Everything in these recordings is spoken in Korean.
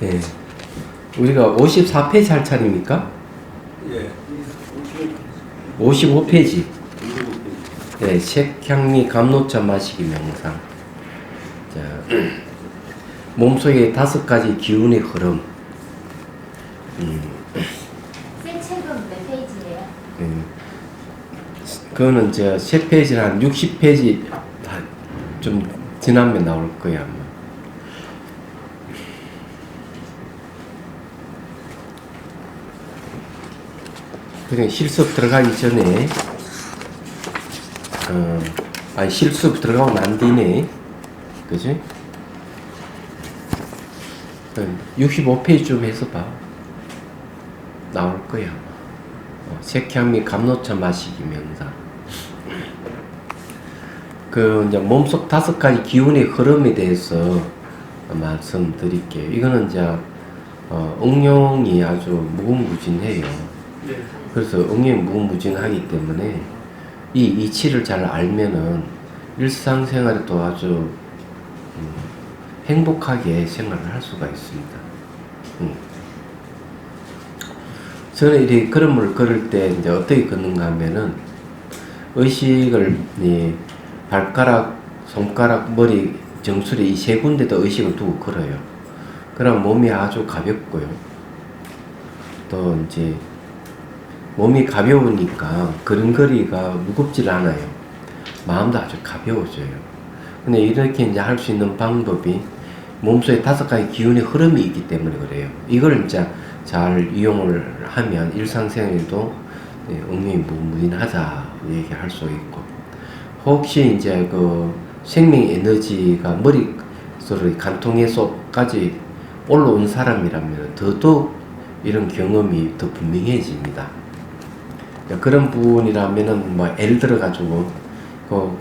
예. 우리가 54페이지 할 차례입니까? 예. 55페이지. 네, 색향미 감노차 마시기 명상. 자, 몸속의 5가지 기운의 흐름. 새 책은 몇 페이지예요? 그거는 저 새 페이지 한 60페이지 좀 지나면 나올 거야 아마. 그냥 실습 들어가기 전에 아니 실습 들어가고 난 뒤네, 그지? 65페이지 좀 해서 봐. 나올 거야. 색향미 감노차 마시기 명상. 그 이제 몸속 5가지 기운의 흐름에 대해서 말씀드릴게요. 이거는 이제 응용이 아주 무궁무진해요. 네. 그래서 응용이 무궁무진하기 때문에 이 이치를 잘 알면은 일상생활에도 아주 행복하게 생활을 할 수가 있습니다. 저는 이 걸음을 걸을 때 이제 어떻게 걷는가 하면은 의식을 발가락, 손가락, 머리, 정수리 이 3군데도 의식을 두고 걸어요. 그럼 몸이 아주 가볍고요. 또 이제 몸이 가벼우니까 걸음걸이가 무겁질 않아요. 마음도 아주 가벼워져요. 근데 이렇게 이제 할 수 있는 방법이 몸속에 5가지 기운의 흐름이 있기 때문에 그래요. 이걸 이제 잘 이용을 하면 일상생활에도 응용이 무궁무진하다 얘기할 수 있고, 혹시 이제 그 생명 에너지가 머릿속으로 간통에서까지 올라온 사람이라면 더더욱 이런 경험이 더 분명해집니다. 그런 부분이라면은 뭐 예를 들어 가지고 그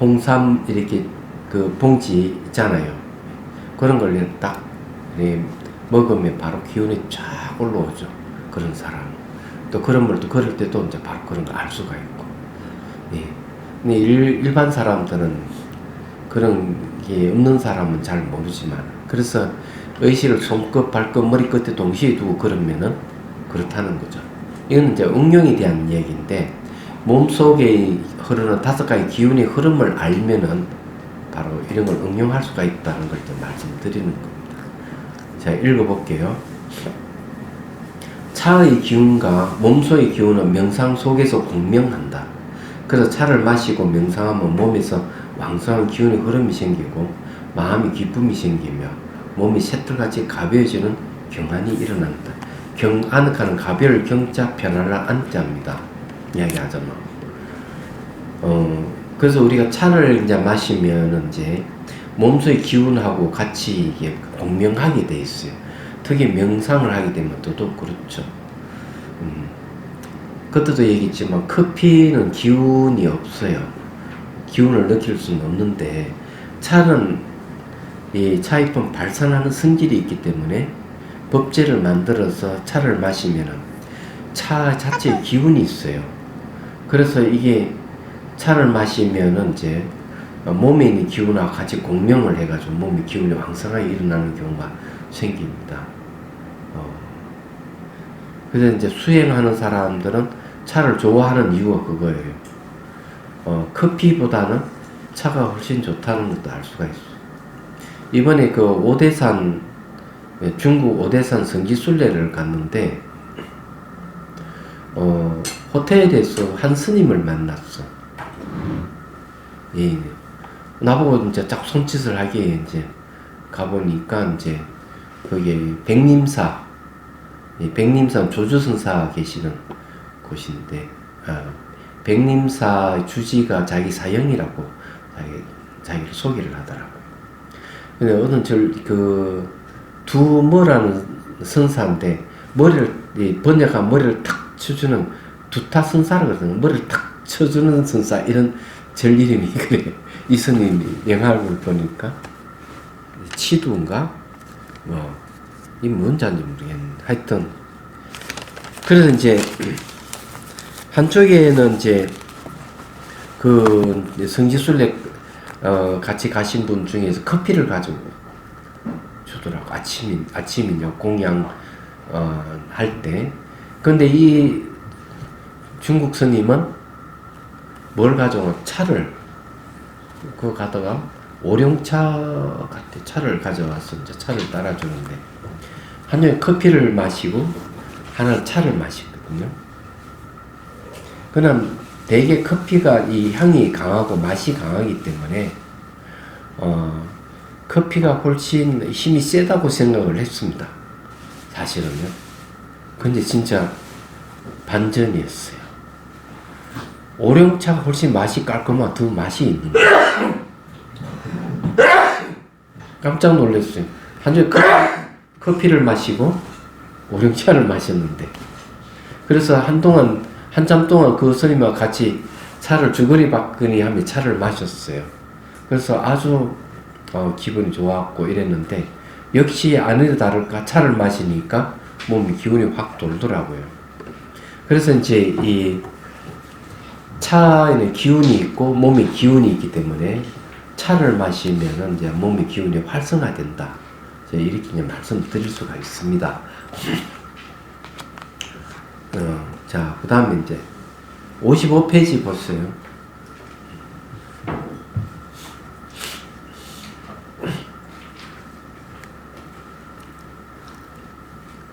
홍삼 이렇게 그 봉지 있잖아요. 그런 걸 딱 먹으면 바로 기운이 쫙 올라오죠. 그런 사람. 또 그런 걸 또 걸을 때도 이제 바로 그런 걸 알 수가 있고. 예. 근데 일반 사람들은 그런 게 없는 사람은 잘 모르지만, 그래서 의식을 손끝, 발끝, 머리끝에 동시에 두고 걸으면은 그렇다는 거죠. 이건 이제 응용에 대한 얘기인데, 몸속에 흐르는 5가지 기운의 흐름을 알면은 바로 이런 걸 응용할 수가 있다는 걸 좀 말씀드리는 겁니다. 자, 읽어볼게요. 차의 기운과 몸속의 기운은 명상 속에서 공명한다. 그래서 차를 마시고 명상하면 몸에서 왕성한 기운의 흐름이 생기고 마음이 기쁨이 생기며 몸이 새털같이 가벼워지는 경안이 일어난다. 경안하는 가벼울 경자 편안할 안자입니다. 이야기하잖아. 그래서 우리가 차를 이제 마시면은 이제 몸속의 기운하고 같이 이게 공명하게 돼 있어요. 특히 명상을 하게 되면 더더욱 그렇죠. 그때도 얘기했지만 커피는 기운이 없어요. 기운을 느낄 수는 없는데 차는 이 차잎은 발산하는 성질이 있기 때문에 법제를 만들어서 차를 마시면은 차 자체에 기운이 있어요. 그래서 이게 차를 마시면은 이제 몸에 있는 기운하고 같이 공명을 해가지고 몸의 기운이 왕성하게 일어나는 경우가 생깁니다. 그래서 이제 수행하는 사람들은 차를 좋아하는 이유가 그거예요. 커피보다는 차가 훨씬 좋다는 것도 알 수가 있어요. 이번에 그 오대산, 중국 오대산 성지순례를 갔는데, 호텔에서 한 스님을 만났어. 예. 나보고 이제 딱 손짓을 하기에 이제 가보니까 이제 거기 백림사, 백림사 조주선사 계시는 곳인데, 백림사 주지가 자기 사형이라고 자기를 소개를 하더라고요. 근데 어떤 두머라는 선사인데, 번역한 머리를 탁 쳐주는 두타 선사라고 그러거든요. 머리를 탁 쳐주는 선사, 이런 절 이름이 그래요. 이 스님이 영화를 보니까 치두인가? 이 뭔지인지 모르겠는데 하여튼 그래서 이제 한쪽에는 이제 그 성지순례 같이 가신 분 중에서 커피를 가지고 주더라고. 아침이요 공양 할 때. 근데 이 중국 스님은 뭘 가져가? 차를 그거 가다가 오룡차 같아 차를 가져와서 이제 차를 따라주는데 한 잔 커피를 마시고 하나 차를 마시거든요. 그러나 대개 커피가 이 향이 강하고 맛이 강하기 때문에 커피가 훨씬 힘이 세다고 생각을 했습니다. 사실은요. 근데 진짜 반전이었어요. 오룡차가 훨씬 맛이 깔끔하고 더 맛이 있는 거예요. 깜짝 놀랐어요. 한 잔 커피를 마시고 오룡차를 마셨는데 그래서 한참 동안 그 스님과 같이 차를 주거니 하며 차를 마셨어요. 그래서 아주 기분이 좋았고 이랬는데 역시 아니나 다를까 차를 마시니까 몸이 기운이 확 돌더라고요. 그래서 이제 이 차에는 기운이 있고 몸에 기운이 있기 때문에 차를 마시면은 이제 몸의 기운이 활성화된다. 이렇게 그냥 말씀드릴 수가 있습니다. 자, 그 다음에 이제 55페이지 보세요.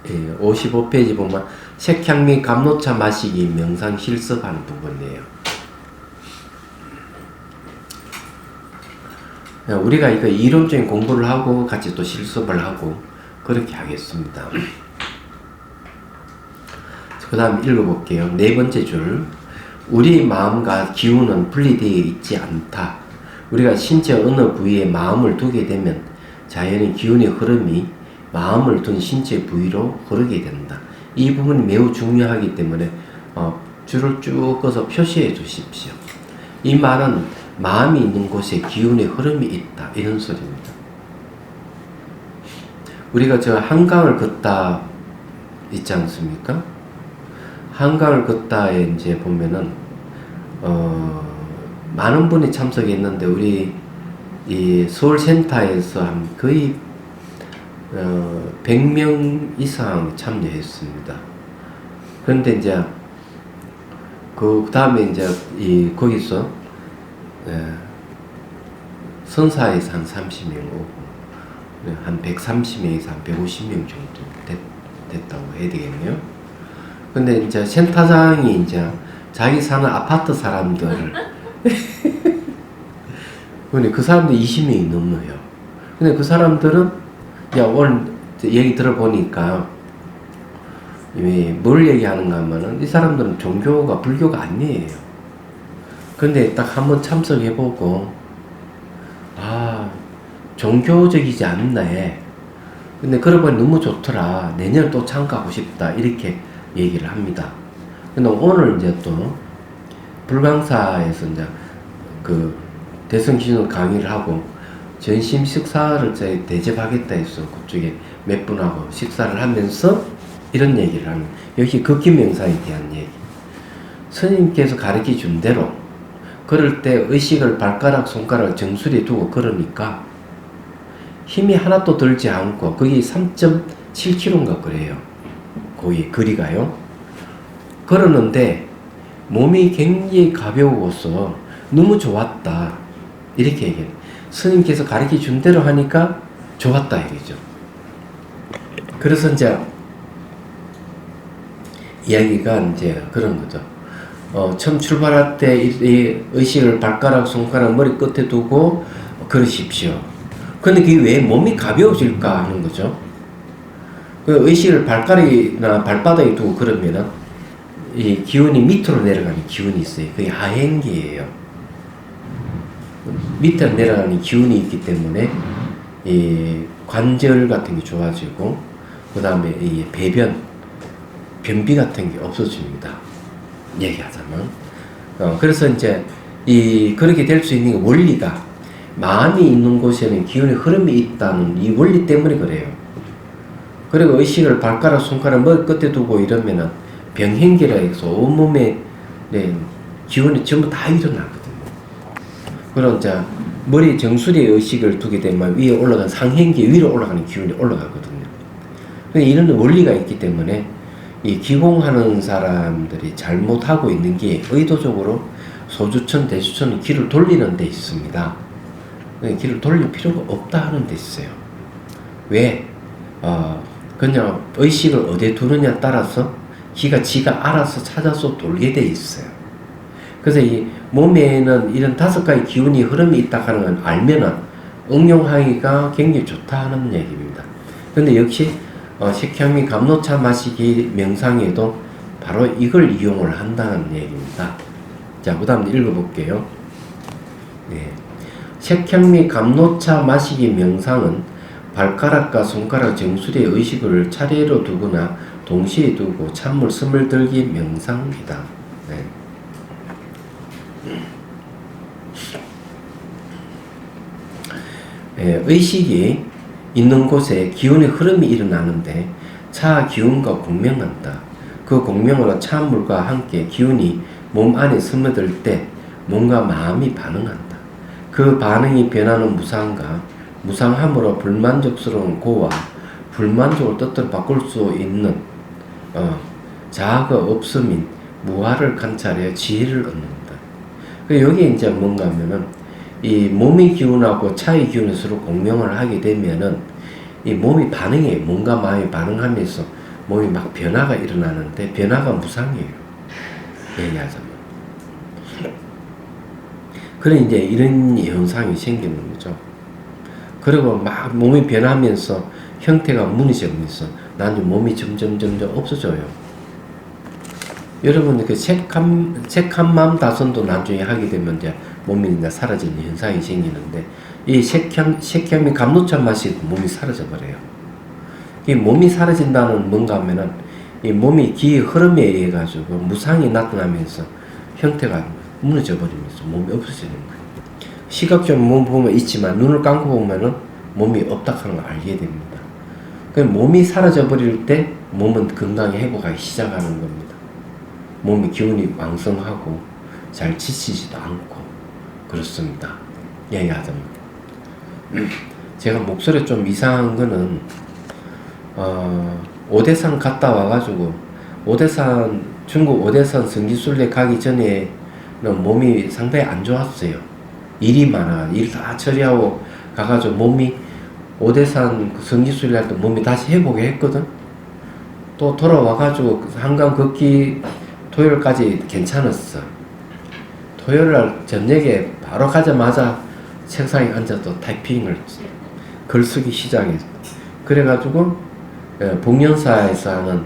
예, 55페이지 보면 색향 및 감로차 마시기 명상 실습하는 부분이에요. 우리가 이거 이론적인 공부를 하고 같이 또 실습을 하고 그렇게 하겠습니다. 그 다음 읽어볼게요. 네 번째 줄. 우리 마음과 기운은 분리되어 있지 않다. 우리가 신체 어느 부위에 마음을 두게 되면 자연히 기운의 흐름이 마음을 둔 신체 부위로 흐르게 된다. 이 부분이 매우 중요하기 때문에 줄을 쭉 꺼서 표시해 주십시오. 이 말은 마음이 있는 곳에 기운의 흐름이 있다. 이런 소리입니다. 우리가 저 한강을 걷다 있지 않습니까? 한강을 걷다에 이제 보면은 많은 분이 참석했는데 우리 이 서울센터에서 한 거의 100명 이상 참여했습니다. 그런데 이제 그 다음에 이제 거기서 선사에서 한 30명 오고 한 130명에서 한 150명 정도 됐다고 해야 되겠네요. 근데 이제 센터장이 이제 자기 사는 아파트 사람들을 근데 그 사람들 20명이 넘어요. 근데 그 사람들은 오늘 얘기 들어보니까 뭘 얘기하는가 하면은 이 사람들은 종교가 불교가 아니에요. 근데 딱 한번 참석해보고 종교적이지 않네. 근데 그러고 보니 너무 좋더라. 내년에 또 참가하고 싶다. 이렇게 얘기를 합니다. 근데 오늘 이제 또 불광사에서 이제 그 대성기준 강의를 하고 전심 식사를 대접하겠다 해서 그쪽에 몇 분하고 식사를 하면서 이런 얘기를 합니다. 역시 극기명상에 대한 얘기. 스님께서 가르쳐 준 대로 걸을 때 의식을 발가락, 손가락 정수리에 두고 걸으니까 힘이 하나도 들지 않고 거기 3.7km인가 그래요. 거기 거리가요. 걸었는데 몸이 굉장히 가벼워서 너무 좋았다. 이렇게 얘기해요. 스님께서 가르쳐 준 대로 하니까 좋았다 이거죠. 그래서 이제 이야기가 이제 그런 거죠. 처음 출발할 때 이 의식을 발가락, 손가락, 머리 끝에 두고 걸으십시오. 근데 그게 왜 몸이 가벼워질까 하는 거죠. 그 의식을 발가락이나 발바닥에 두고 걸으면은 이 기운이 밑으로 내려가는 기운이 있어요. 그게 하행기예요. 밑으로 내려가는 기운이 있기 때문에 이 관절 같은 게 좋아지고 그 다음에 이 변비 같은 게 없어집니다. 얘기하자면. 그래서 이제 그렇게 될 수 있는 원리가 마음이 있는 곳에는 기운의 흐름이 있다는 이 원리 때문에 그래요. 그리고 의식을 발가락, 손가락, 머리 끝에 두고 이러면은 병행기라 해서 온몸에 기운이 전부 다 일어나거든요. 그런 이제 머리 정수리에 의식을 두게 되면 위에 올라간 상행기 위로 올라가는 기운이 올라가거든요. 이런 원리가 있기 때문에 이 기공하는 사람들이 잘못하고 있는 게 의도적으로 소주천, 대수천은 기를 돌리는 데 있습니다. 기를 돌릴 필요가 없다 하는 데 있어요. 왜? 그냥 의식을 어디에 두느냐에 따라서 기가 지가 알아서 찾아서 돌게 돼 있어요. 그래서 이 몸에는 이런 5가지 기운이 흐름이 있다 하는 걸 알면은 응용하기가 굉장히 좋다 하는 얘기입니다. 근데 역시 식향미 감노차 마시기 명상에도 바로 이걸 이용을 한다는 얘기입니다. 자, 그 다음 읽어볼게요. 네. 색향미 감노차 마시기 명상은 발가락과 손가락 정수리에 의식을 차례로 두거나 동시에 두고 찬물 숨을 들기 명상이다. 네. 의식이 있는 곳에 기운의 흐름이 일어나는데 차 기운과 공명한다. 그 공명으로 찬물과 함께 기운이 몸 안에 스며들 때 몸과 마음이 반응한다. 그 반응이 변하는 무상과 무상함으로 불만족스러운 고와 불만족을 뜻대로 바꿀 수 있는 자아가 없음인 무아를 관찰해 지혜를 얻는다. 여기 이제 뭔가 하면은 이 몸의 기운하고 차의 기운이 서로 공명을 하게 되면은 이 몸이 반응해, 몸과 마음이 반응하면서 몸이 막 변화가 일어나는데 변화가 무상이에요. 얘기하자면. 그래 이제 이런 현상이 생기는 거죠. 그리고 막 몸이 변하면서 형태가 무너지면서 나중에 몸이 점점 없어져요. 여러분 그 색한맘 다선도 나중에 하게 되면 이제 몸이 이제 사라지는 현상이 생기는데 이 색향이 감노차 맛이 몸이 사라져 버려요. 이 몸이 사라진다는 뭔가 하면은 이 몸이 기의 흐름에 의해 가지고 무상이 나타나면서 형태가 무너져 버리면서 몸이 없어지는 거예요. 시각적으로 몸 보면 있지만 눈을 감고 보면은 몸이 없다 하는 걸 알게 됩니다. 그 몸이 사라져 버릴 때 몸은 건강히 회복하기 시작하는 겁니다. 몸의 기운이 왕성하고 잘 지치지도 않고 그렇습니다. 얘기하자면 제가 목소리 좀 이상한 거는 오대산 갔다 와가지고 중국 오대산 성지순례 가기 전에는 몸이 상당히 안 좋았어요. 일이 많아. 일 다 처리하고 가가지고 몸이 오대산 성지순례 할 때 몸이 다시 회복했거든. 또 돌아와가지고 한강 걷기 토요일까지 괜찮았어. 토요일날 저녁에 바로 가자마자 책상에 앉아서 타이핑을 글쓰기 시작했어. 그래가지고 봉연사에서 하는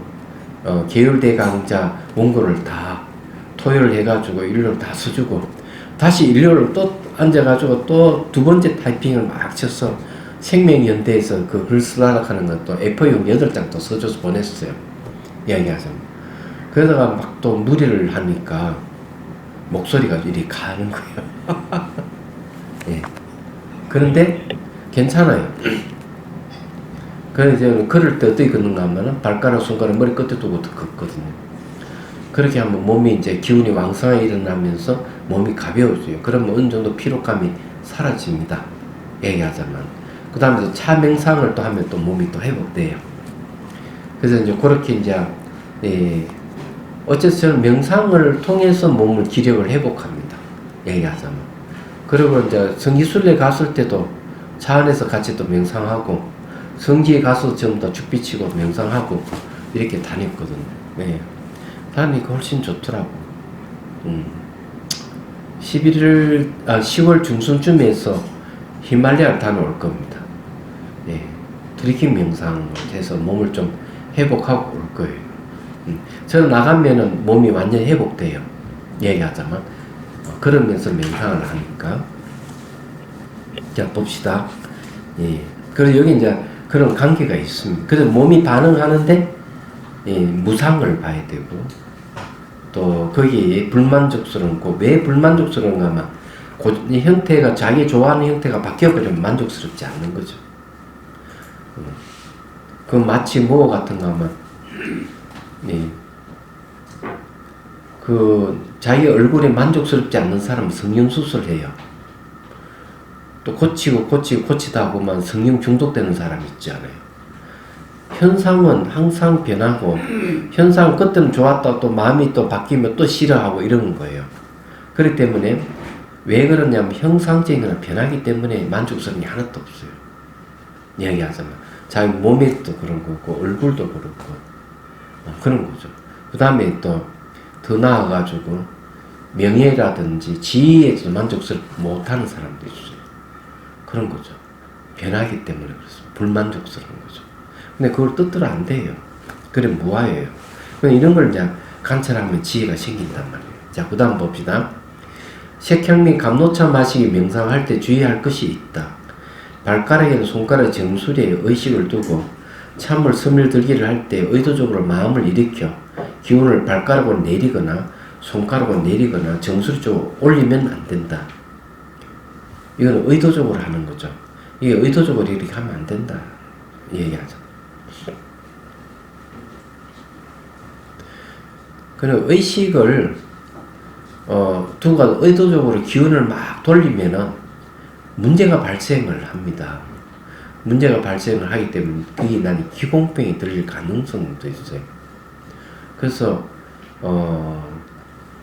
계율대 강좌 원고를 다 토요일 해가지고 일요일 다 써주고 다시 일요일 또 앉아가지고 또 2번째 타이핑을 막 쳐서 생명연대에서 그 글 쓰라고 하는 것도 A4용 8장 또 써줘서 보냈어요. 이야기하자면. 그러다가 막 또 무리를 하니까 목소리가 이리 가는 거예요. 예. 그런데 괜찮아요. 그래서 이제 걸을 때 어떻게 걷는가 하면은 발가락, 손가락, 머리 끝에 두고 걷거든요. 그렇게 하면 몸이 이제 기운이 왕성하게 일어나면서 몸이 가벼워져요. 그러면 어느 정도 피로감이 사라집니다. 얘기하자면. 그 다음에 또 차 명상을 또 하면 또 몸이 또 회복돼요. 그래서 이제 그렇게 이제, 어쨌든 저는 명상을 통해서 몸을 기력을 회복합니다. 얘기하자면. 그리고 이제 성지순례 갔을 때도 차 안에서 같이 또 명상하고 성지에 가서 전부 다 죽비치고 명상하고 이렇게 다녔거든요. 네. 다니까 훨씬 좋더라고. 10월 중순쯤에서 히말라야를 다녀올 겁니다. 예. 트리킹 명상을 해서 몸을 좀 회복하고 올 거예요. 저는 나가면은 몸이 완전히 회복돼요. 얘기하자면. 그러면서 명상을 하니까. 자, 봅시다. 예. 그리고 여기 이제 그런 관계가 있습니다. 그래서 몸이 반응하는데, 예, 무상을 봐야 되고, 또 거기에 불만족스러운 거, 왜 불만족스러운가 하면, 이 형태가 자기 좋아하는 형태가 바뀌어버리면 만족스럽지 않는 거죠. 그 마치 뭐 같은가 하면, 예. 그 자기 얼굴에 만족스럽지 않는 사람은 성형수술을 해요. 또 고치다 보면 성령 중독되는 사람 있지 않아요. 현상은 항상 변하고 현상 그때는 좋았다 또 마음이 또 바뀌면 또 싫어하고 이런 거예요. 그렇기 때문에 왜 그러냐면 형상적인 거는 변하기 때문에 만족스러운 게 하나도 없어요. 이야기하자면 자기 몸에도 그런 거고 얼굴도 그렇고 그런 거죠. 그 다음에 또 더 나아가지고 명예라든지 지위에도 만족스럽지 못하는 사람도 있어요. 그런 거죠. 변하기 때문에 그렇습니다. 불만족스러운 거죠. 근데 그걸 뜻대로 안 돼요. 그래 무아예요. 이런 걸 이제 관찰하면 지혜가 생긴단 말이에요. 자, 그 다음 봅시다. 색향 및 감노차 마시기 명상할 때 주의할 것이 있다. 발가락에는 손가락 정수리에 의식을 두고 찬물 스며들기를 할 때 의도적으로 마음을 일으켜 기운을 발가락으로 내리거나 손가락으로 내리거나 정수리 쪽으로 올리면 안 된다. 이건 의도적으로 하는 거죠. 이게 의도적으로 이렇게 하면 안 된다. 얘기하죠. 그리고 의식을 두가 의도적으로 기운을 막 돌리면은 문제가 발생을 합니다. 문제가 발생을 하기 때문에 그게 난 기공병이 들릴 가능성도 있어요. 그래서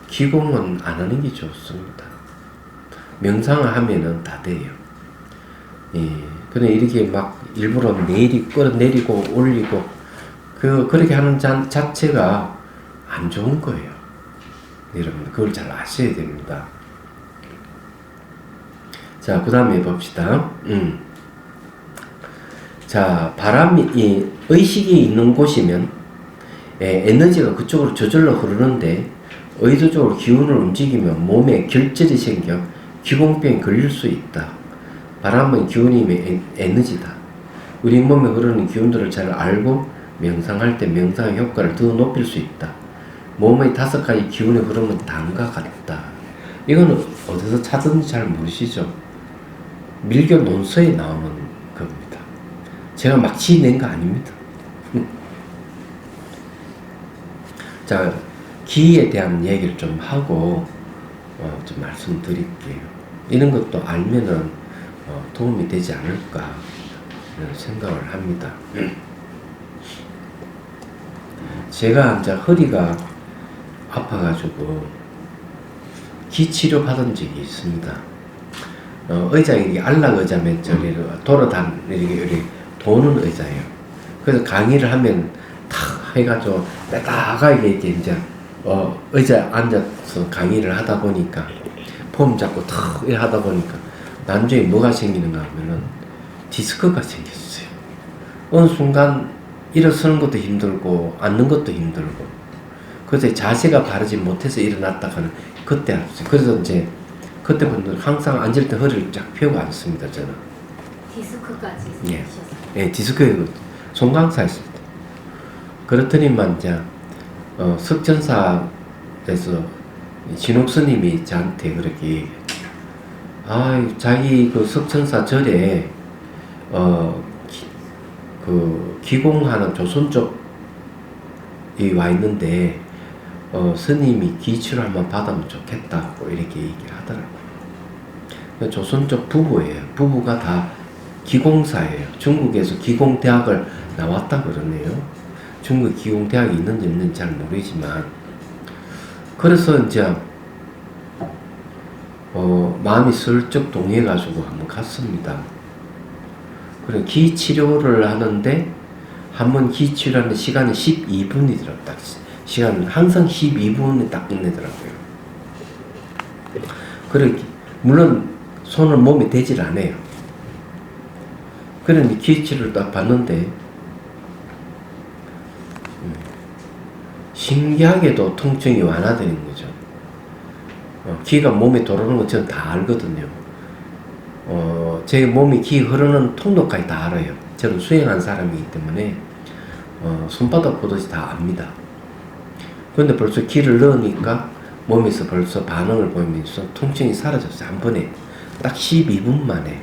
기공은 안 하는 게 좋습니다. 명상을 하면은 다 돼요. 예. 근데 이렇게 막 일부러 끌어내리고 올리고 그렇게 하는 자체가 안 좋은 거예요. 여러분 그걸 잘 아셔야 됩니다. 자, 그 다음에 봅시다. 자, 바람이 의식이 있는 곳이면 에너지가 그쪽으로 저절로 흐르는데 의도적으로 기운을 움직이면 몸에 결절이 생겨 기공병이 걸릴 수 있다. 바람은 기운이며 에너지다. 우리 몸에 흐르는 기운들을 잘 알고 명상할 때 명상의 효과를 더 높일 수 있다. 몸의 5가지 기운의 흐름은 다음과 같다. 이거는 어디서 찾았는지 잘 모르시죠? 밀교 논서에 나오는 겁니다. 제가 막 지어낸 거 아닙니다. 자, 기에 대한 얘기를 좀 하고 좀 말씀드릴게요. 이런 것도 알면은 도움이 되지 않을까 생각을 합니다. 제가 이제 허리가 아파가지고 기치료 받은 적이 있습니다. 의자가 이렇게 안락 의자 맨처리 이렇게 도는 의자예요. 그래서 강의를 하면 탁 해가지고 따다하게 이제 의자에 앉아서 강의를 하다 보니까 폼 잡고 탁 이렇게 하다 보니까 나중에 뭐가 생기는가 하면은 디스크가 생겼어요. 어느 순간 일어서는 것도 힘들고 앉는 것도 힘들고 그래서 자세가 바르지 못해서 일어났다가는 그때 알았어요. 그래서 이제 그때부터 항상 앉을 때 허리를 쫙 펴고 앉습니다. 저는 디스크까지 예, 있으셨어요? 예, 디스크에 송강사였습니다. 그렇더니만 이제 석전사에서 진옥 스님이 저한테 그렇게 자기 그 석천사 절에 그 기공하는 조선 쪽이 와 있는데 스님이 기치를 한번 받으면 좋겠다고 이렇게 얘기를 하더라고요. 조선 쪽 부부예요. 부부가 다 기공사예요. 중국에서 기공대학을 나왔다 그러네요. 중국 기공대학이 있는지 없는지 잘 모르지만 그래서 이제 마음이 슬쩍 동해가지고 한번 갔습니다. 그래 기 치료를 하는데 한번 기 치료하는 시간이 12분이더라고요. 시간은 항상 12분에 딱 끝내더라고요. 그래 물론 손을 몸에 대질 않아요. 그런데 기 치료를 딱 봤는데 신기하게도 통증이 완화되는 거죠. 기가 몸에 들어오는 거 저는 다 알거든요. 제 몸이 기 흐르는 통로까지 다 알아요. 저는 수행한 사람이기 때문에 손바닥 보듯이 다 압니다. 그런데 벌써 기를 넣으니까 몸에서 벌써 반응을 보이면서 통증이 사라졌어요. 한 번에 딱 12분 만에.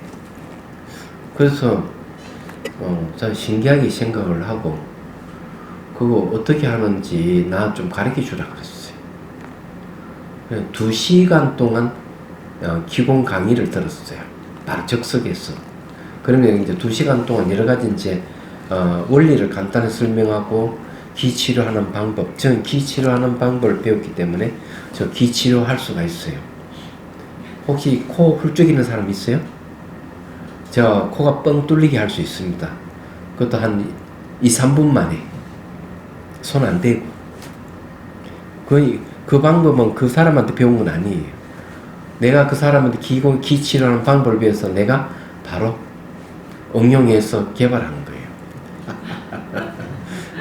그래서 저는 신기하게 생각을 하고 그거 어떻게 하는지 나 좀 가르쳐 주라 그랬어요. 2시간 동안 기공 강의를 들었어요. 바로 적석에서. 그러면 이제 2시간 동안 여러 가지 이제 원리를 간단히 설명하고 기 치료하는 방법, 저는 기 치료하는 방법을 배웠기 때문에 저 기 치료할 수가 있어요. 혹시 코 훌쩍이는 사람 있어요? 저 코가 뻥 뚫리게 할 수 있습니다. 그것도 한 2, 3분 만에 손 안 대고. 그 방법은 그 사람한테 배운 건 아니에요. 내가 그 사람한테 기 치료하는 방법을 배워서 내가 바로 응용해서 개발한 거예요.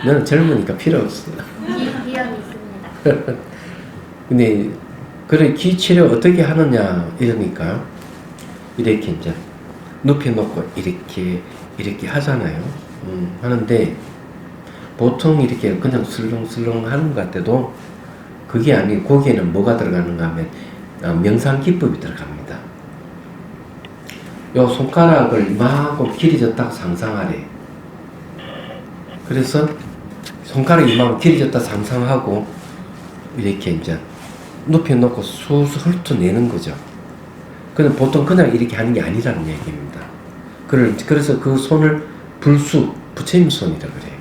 너는 젊으니까 필요 없어. 비염이 있습니다. 근데 그래 기 치료 어떻게 하느냐 이러니까 이렇게 이제 눕혀놓고 이렇게 하잖아요. 하는데 보통 이렇게 그냥 슬렁슬렁 하는 것 같아도 그게 아니고 거기에는 뭐가 들어가는가 하면 명상 기법이 들어갑니다. 요 손가락을 이만큼 길어졌다고 상상하래. 그래서 손가락이 이만큼 길어졌다 상상하고 이렇게 이제 눕혀놓고 수수 훑어내는 거죠. 근데 보통 그냥 이렇게 하는 게 아니라는 얘기입니다. 그래서 그 손을 부처님 손이라 그래요.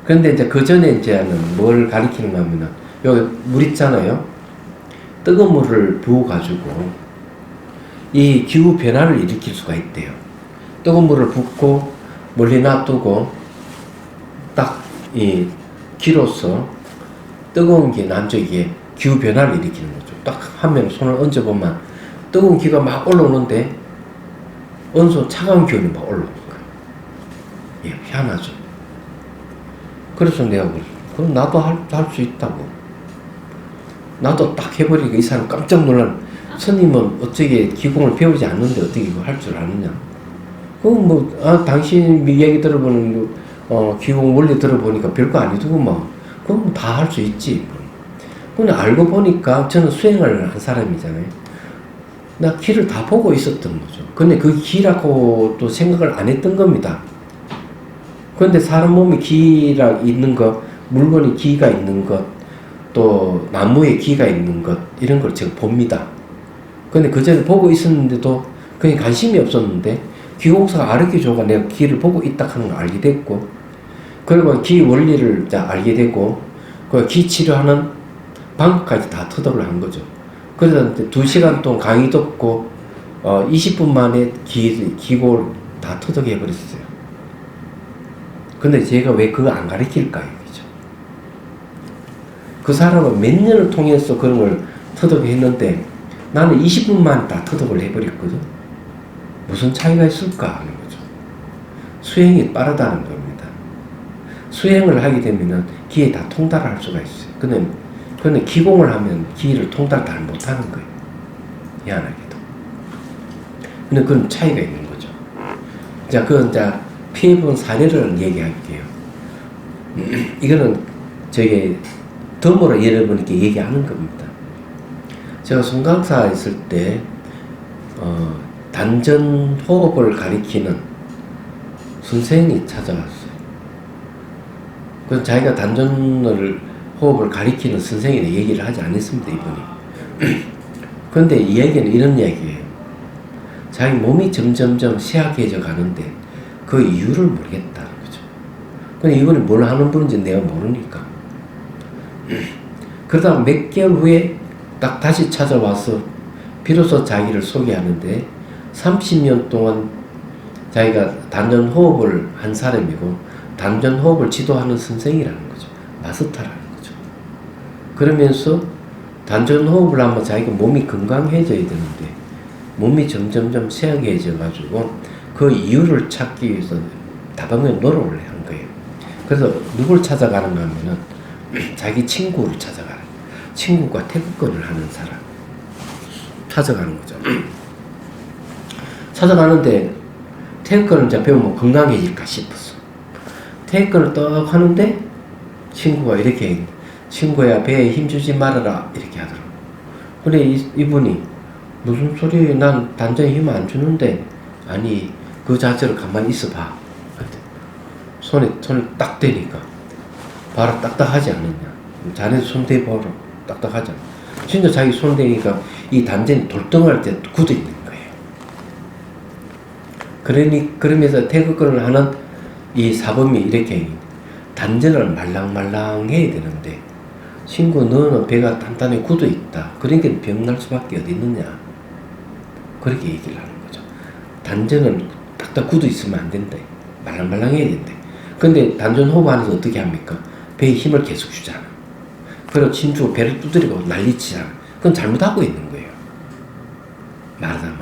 그런데 이제 그 전에 이제는 뭘 가리키는가 하면은 여기 물 있잖아요. 뜨거운 물을 부어가지고 이 기후 변화를 일으킬 수가 있대요. 뜨거운 물을 붓고 멀리 놔두고 딱 이 기로서 뜨거운 게 남쪽에 기후 변화를 일으키는 거죠. 딱 하면 손을 얹어보면 뜨거운 기가 막 올라오는데 온수 차가운 기운이 막 올라오는 거예요. 예, 희한하죠. 그래서 내가 그럼 나도 할 수 있다고. 나도 딱 해버리니까 이 사람 깜짝 놀란. 스님은 어떻게 기공을 배우지 않는데 어떻게 이거 할 줄 아느냐. 그럼 당신 얘기 들어보는 기공 원리 들어보니까 별거 아니더구만. 그럼 다 할 수 있지. 근데 알고 보니까 저는 수행을 한 사람이잖아요. 나 길을 다 보고 있었던 거죠. 근데 그 기라고 또 생각을 안 했던 겁니다. 그런데 사람 몸에 기가 있는 것, 물건에 기가 있는 것, 또 나무에 기가 있는 것, 이런 걸 제가 봅니다. 근데 그전에 보고 있었는데도 그냥 관심이 없었는데 기공사가 알려줘가 내가 기를 보고 있다 하는 걸 알게 됐고, 그리고 기 원리를 알게 되고, 그 기 치료하는 방법까지 다 터득을 한 거죠. 그래서 2시간 동안 강의 듣고 20분 만에 기고를 다 터득해 버렸어요. 근데 제가 왜 그거 안 가르칠까 이거죠. 그 사람은 몇 년을 통해서 그런 걸 터득했는데 나는 20분 만에 다 터득을 해버렸거든. 무슨 차이가 있을까 하는 거죠. 수행이 빠르다는 겁니다. 수행을 하게 되면은 기에 다 통달할 수가 있어요. 근데 기공을 하면 기를 통달 잘 못하는 거예요. 희한하게도. 근데 그건 차이가 있는 거죠. 자, 그건 피해본 사례를 얘기할게요. 이거는 저게 덤으로 여러분께 얘기하는 겁니다. 제가 송강사 있을 때 단전 호흡을 가리키는 선생이 찾아왔어요. 그래서 자기가 단전을 호흡을 가리키는 선생이라 얘기를 하지 않았습니다, 이분이. 그런데 이 얘기는 이런 얘기예요. 자기 몸이 점점점 쇠약해져 가는데 그 이유를 모르겠다는 거죠. 근데 이분이 뭘 하는 분인지 내가 모르니까. 그러다가 몇 개월 후에 딱 다시 찾아와서 비로소 자기를 소개하는데 30년 동안 자기가 단전 호흡을 한 사람이고 단전 호흡을 지도하는 선생이라는 거죠. 마스터라는 거죠. 그러면서 단전 호흡을 하면 자기가 몸이 건강해져야 되는데 몸이 점점점 쇠약해져 가지고 그 이유를 찾기 위해서 다방면 노력을 한 거예요. 그래서 누굴 찾아가는가 하면은 자기 친구를 찾아가는, 친구가 태극권을 하는 사람 찾아가는 거죠. 찾아가는데 태극권을 이제 배우면 건강해질까 싶었어. 태극권을 떡 하는데 친구가 이렇게, 친구야 배에 힘주지 말아라 이렇게 하더라고. 근데 이분이 무슨 소리, 난 단전에 힘 안 주는데. 아니 그 자세로 가만히 있어봐. 손을 딱 대니까 바로 딱딱하지 않느냐. 자네 손 대봐라. 딱딱하지 않아. 진짜 자기 손대니까 이 단전이 돌덩어릴 때 굳어 있는 거예요. 그러면서 태극권을 하는 이 사범이 이렇게 단전을 말랑말랑 해야 되는데, 친구 너는 배가 단단히 굳어 있다. 그러니까 병날 수밖에 어디 있느냐. 그렇게 얘기를 하는 거죠. 단전은 딱딱 굳어 있으면 안 된다. 말랑말랑 해야 된다. 근데 단전 호흡 안에서 어떻게 합니까? 배에 힘을 계속 주잖아. 그리고 침주 배를 두드리고 난리치잖아. 그건 잘못하고 있는 거예요. 말하자면.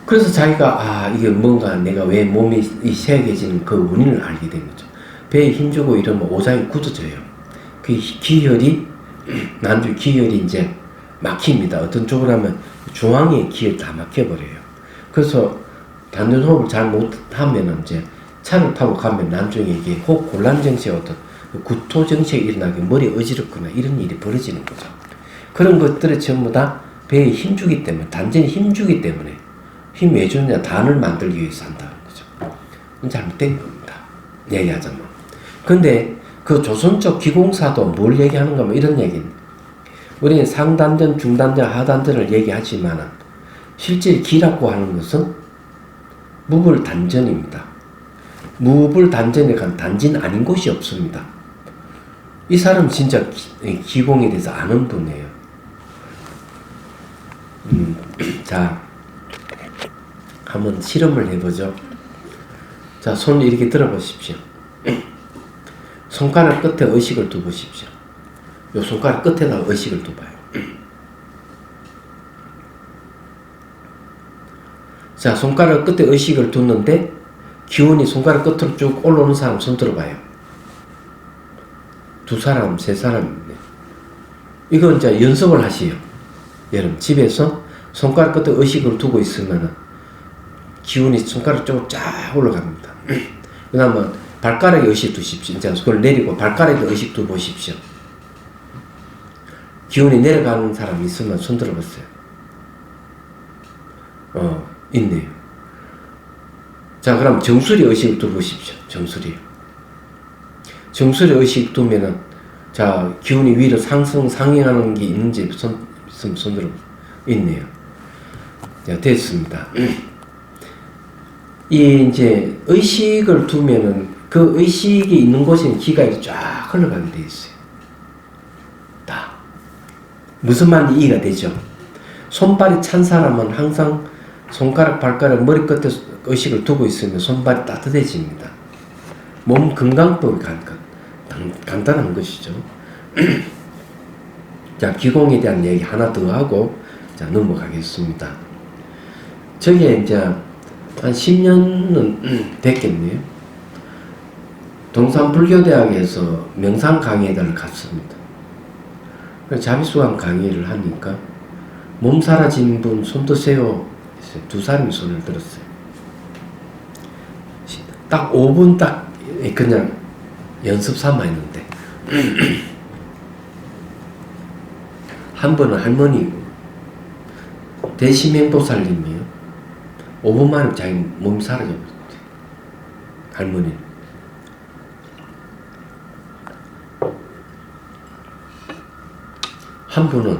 그래서 자기가 이게 뭔가 내가 왜 몸이 세게 그 원인을 알게 된 거죠. 배에 힘주고 이러면 오장이 굳어져요. 그 기혈이 난주 기혈이 이제 막힙니다. 어떤 쪽으로 하면 중앙에 기혈 다 막혀버려요. 그래서 단전 호흡을 잘 못하면 이제 차를 타고 가면 나중에 이게 호흡 곤란 증세 어떤 구토 증세가 일어나게 머리 어지럽거나 이런 일이 벌어지는 거죠. 그런 것들이 전부 다 배에 힘주기 때문에, 단전에 힘주기 때문에, 힘 왜 주느냐? 단을 만들기 위해서 한다는 거죠. 그건 잘못된 겁니다. 얘기하자면. 근데 그 조선족 기공사도 뭘 얘기하는가 하면 이런 얘기는, 우리는 상단전, 중단전, 하단전을 얘기하지만 실제 기라고 하는 것은 무불단전입니다. 무불단전에 간 단진 아닌 곳이 없습니다. 이 사람 진짜 기공에 대해서 아는 분이에요. 자, 한번 실험을 해보죠. 자, 손 이렇게 들어보십시오. 손가락 끝에 의식을 두보십시오. 요 손가락 끝에다가 의식을 두봐요. 자, 손가락 끝에 의식을 두는데 기운이 손가락 끝으로 쭉 올라오는 사람 손 들어봐요. 2사람, 3사람인데. 이거 이제 연습을 하시요. 여러분, 집에서 손가락 끝에 의식을 두고 있으면 기운이 손가락 쪽으로 쫙 올라갑니다. 그 다음에 발가락에 의식 두십시오. 이제 그걸 내리고 발가락에 의식 두보십시오. 기운이 내려가는 사람 있으면 손 들어보세요. 있네요. 자, 그럼 정수리 의식을 두보십시오. 정수리. 정수리 의식 두면은, 자, 기운이 위로 상행하는 게 있는지 손 들어보세요. 있네요. 자, 됐습니다. 이 이제 의식을 두면은 그 의식이 있는 곳에는 기가 이렇게 쫙 흘러가게 돼 있어요. 다. 무슨 말인지 이해가 되죠? 손발이 찬 사람은 항상 손가락, 발가락, 머리 끝에 의식을 두고 있으면 손발이 따뜻해집니다. 몸 건강법이 간단한 것이죠. 자, 기공에 대한 얘기 하나 더 하고, 자, 넘어가겠습니다. 저게 이제 한 10년은 됐겠네요. 동산불교대학에서 명상 강의를 갔습니다. 자비수강 강의를 하니까 몸 사라진 분 손 드세요. 2사람이 손을 들었어요. 딱 5분 딱 그냥 연습 삼아 했는데 한 분은 할머니고 대시맹보살님이요. 5분 만에 자기 몸이 사라져버렸대. 할머니는. 한 분은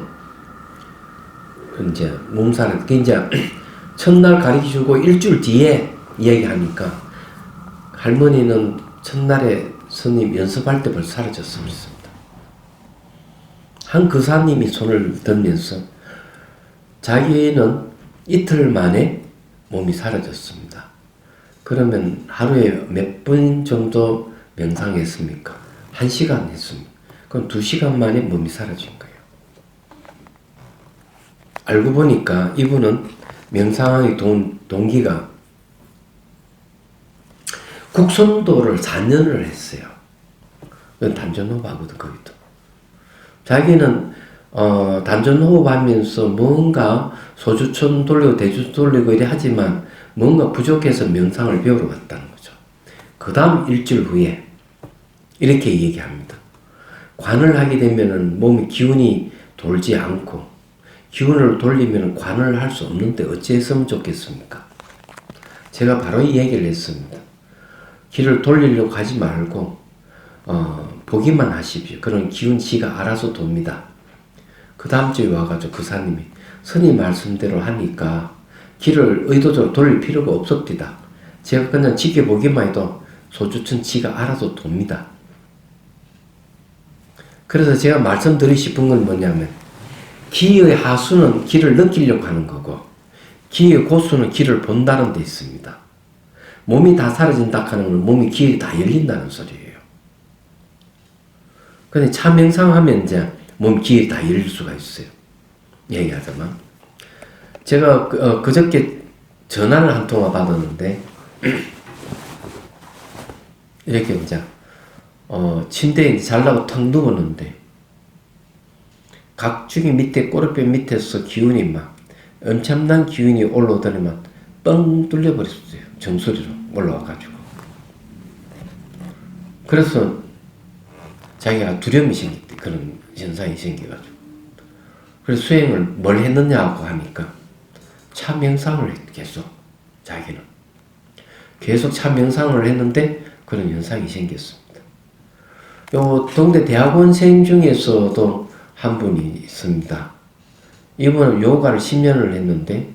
이제 몸살을 이제 첫날 가르쳐주고 일주일 뒤에 이야기하니까 할머니는 첫날에 스님 연습할 때 벌써 사라졌습니다. 한 거사님이 손을 들면서 자기는 이틀 만에 몸이 사라졌습니다. 그러면 하루에 몇 분 정도 명상했습니까? 1시간 했습니다. 그럼 2시간 만에 몸이 사라진 거예요. 알고 보니까 이분은 명상의 동기가 국선도를 4년을 했어요. 단전호흡하거든, 거기도. 자기는 단전호흡 하면서 뭔가 소주천 돌리고 대주천 돌리고 이래 하지만 뭔가 부족해서 명상을 배우러 갔다는 거죠. 그 다음 일주일 후에 이렇게 얘기합니다. 관을 하게 되면은 몸이 기운이 돌지 않고 기운을 돌리면 관을 할 수 없는데 어찌 했으면 좋겠습니까? 제가 바로 이 얘기를 했습니다. 기를 돌리려고 하지 말고 보기만 하십시오. 그런 기운 지가 알아서 돕니다. 그 다음 주에 와가지고 그 사님이 스님 말씀대로 하니까 길을 의도적으로 돌릴 필요가 없었디다. 제가 그냥 지켜보기만 해도 소주천 지가 알아서 돕니다. 그래서 제가 말씀드리고 싶은 건 뭐냐면 기의 하수는 길을 느끼려고 하는 거고 기의 고수는 길을 본다는 데 있습니다. 몸이 다 사라진다 하는 건 몸이 길이 다 열린다는 소리예요. 근데 참 명상하면 이제 몸 길이 다 열릴 수가 있어요. 얘기하자면 제가 그저께 전화를 한 통화 받았는데 이렇게 이제 침대에 잘라고 턱 누웠는데 각중이 밑에 꼬리뼈 밑에서 기운이 막 엄청난 기운이 올라오더니만 뻥 뚫려버렸어요. 정수리로 올라와가지고. 그래서 자기가 두려움이 생겼대. 그런 현상이 생겨가지고. 그래서 수행을 뭘 했느냐고 하니까 참 명상을 했 계속 자기는. 계속 참 명상을 했는데 그런 현상이 생겼습니다. 요 동대 대학원생 중에서도 한 분이 있습니다. 이분은 요가를 10년을 했는데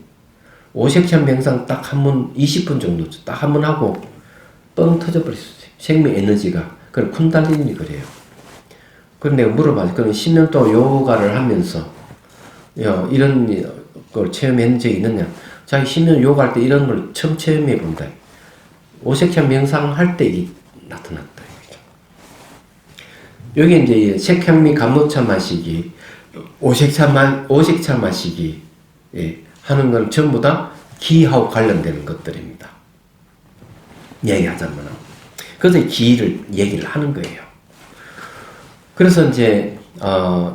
오색찬 명상 딱 한 번 20분 정도 딱 한 번 하고 뻥 터져버렸어요. 생명 에너지가. 그걸 쿤달리니 그래요. 그래서 내가 물어봤어요. 그럼 10년 동안 요가를 하면서 이런 걸 체험한 적이 있느냐. 자기 10년 요가할 때 이런 걸 처음 체험해 본다. 오색찬 명상할 때 이게 나타났다. 여기 이제 색향미 감노차 마시기, 오색차 마시기 하는 건 전부 다 기하고 관련되는 것들입니다. 얘기하자면. 그래서 기를 얘기를 하는 거예요. 그래서 이제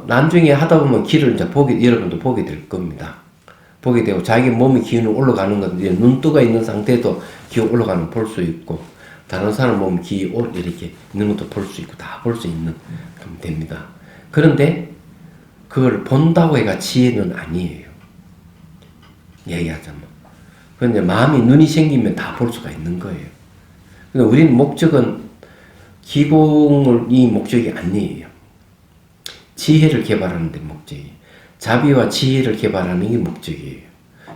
나중에 하다 보면 기를 이제 여러분도 보게 될 겁니다. 보게 되고 자기 몸의 기운이 올라가는 건 이제 눈 뜨가 있는 상태도 기운 올라가는 걸 볼 수 있고 다른 사람 몸 기 이렇게 있는 것도 볼 수 있고 다 볼 수 있는 그럼 됩니다. 그런데 그걸 본다고 해가 지혜는 아니에요. 얘기하자면. 그런데 마음이 눈이 생기면 다 볼 수가 있는 거예요. 근데 우리는 목적은 기공이 목적이 아니에요. 지혜를 개발하는 데 목적이에요. 자비와 지혜를 개발하는 게 목적이에요.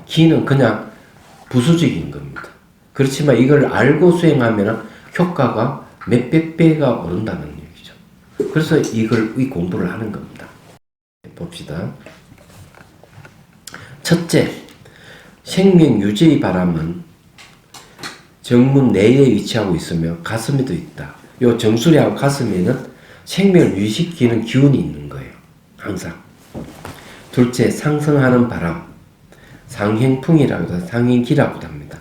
기는 그냥 부수적인 겁니다. 그렇지만 이걸 알고 수행하면 효과가 몇백 배가 오른다는 얘기죠. 그래서 이 공부를 하는 겁니다. 봅시다. 첫째, 생명 유지의 바람은 정문 내에 위치하고 있으며 가슴에도 있다. 요 정수리하고 가슴에는 생명을 유지시키는 기운이 있는 거예요. 항상. 둘째, 상승하는 바람. 상행풍이라고도 상행기라고도 합니다.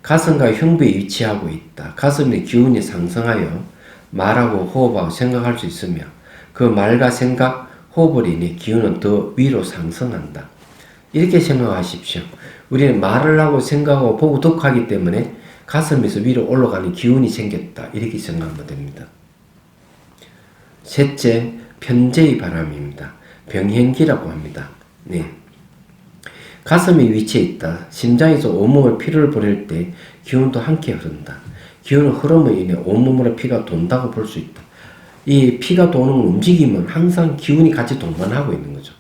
가슴과 흉부에 위치하고 있다. 가슴의 기운이 상승하여 말하고 호흡하고 생각할 수 있으며 그 말과 생각, 호흡을 인해 기운은 더 위로 상승한다. 이렇게 생각하십시오. 우리는 말을 하고 생각하고 보고 듣고 하기 때문에 가슴에서 위로 올라가는 기운이 생겼다. 이렇게 생각하면 됩니다. 셋째, 편재의 바람입니다. 병행기라고 합니다. 네. 가슴이 위치해 있다. 심장에서 온몸에 피를 보낼 때 기운도 함께 흐른다. 기운의 흐름으로 인해 온몸으로 피가 돈다고 볼 수 있다. 이 피가 도는 움직임은 항상 기운이 같이 동반하고 있는 거죠.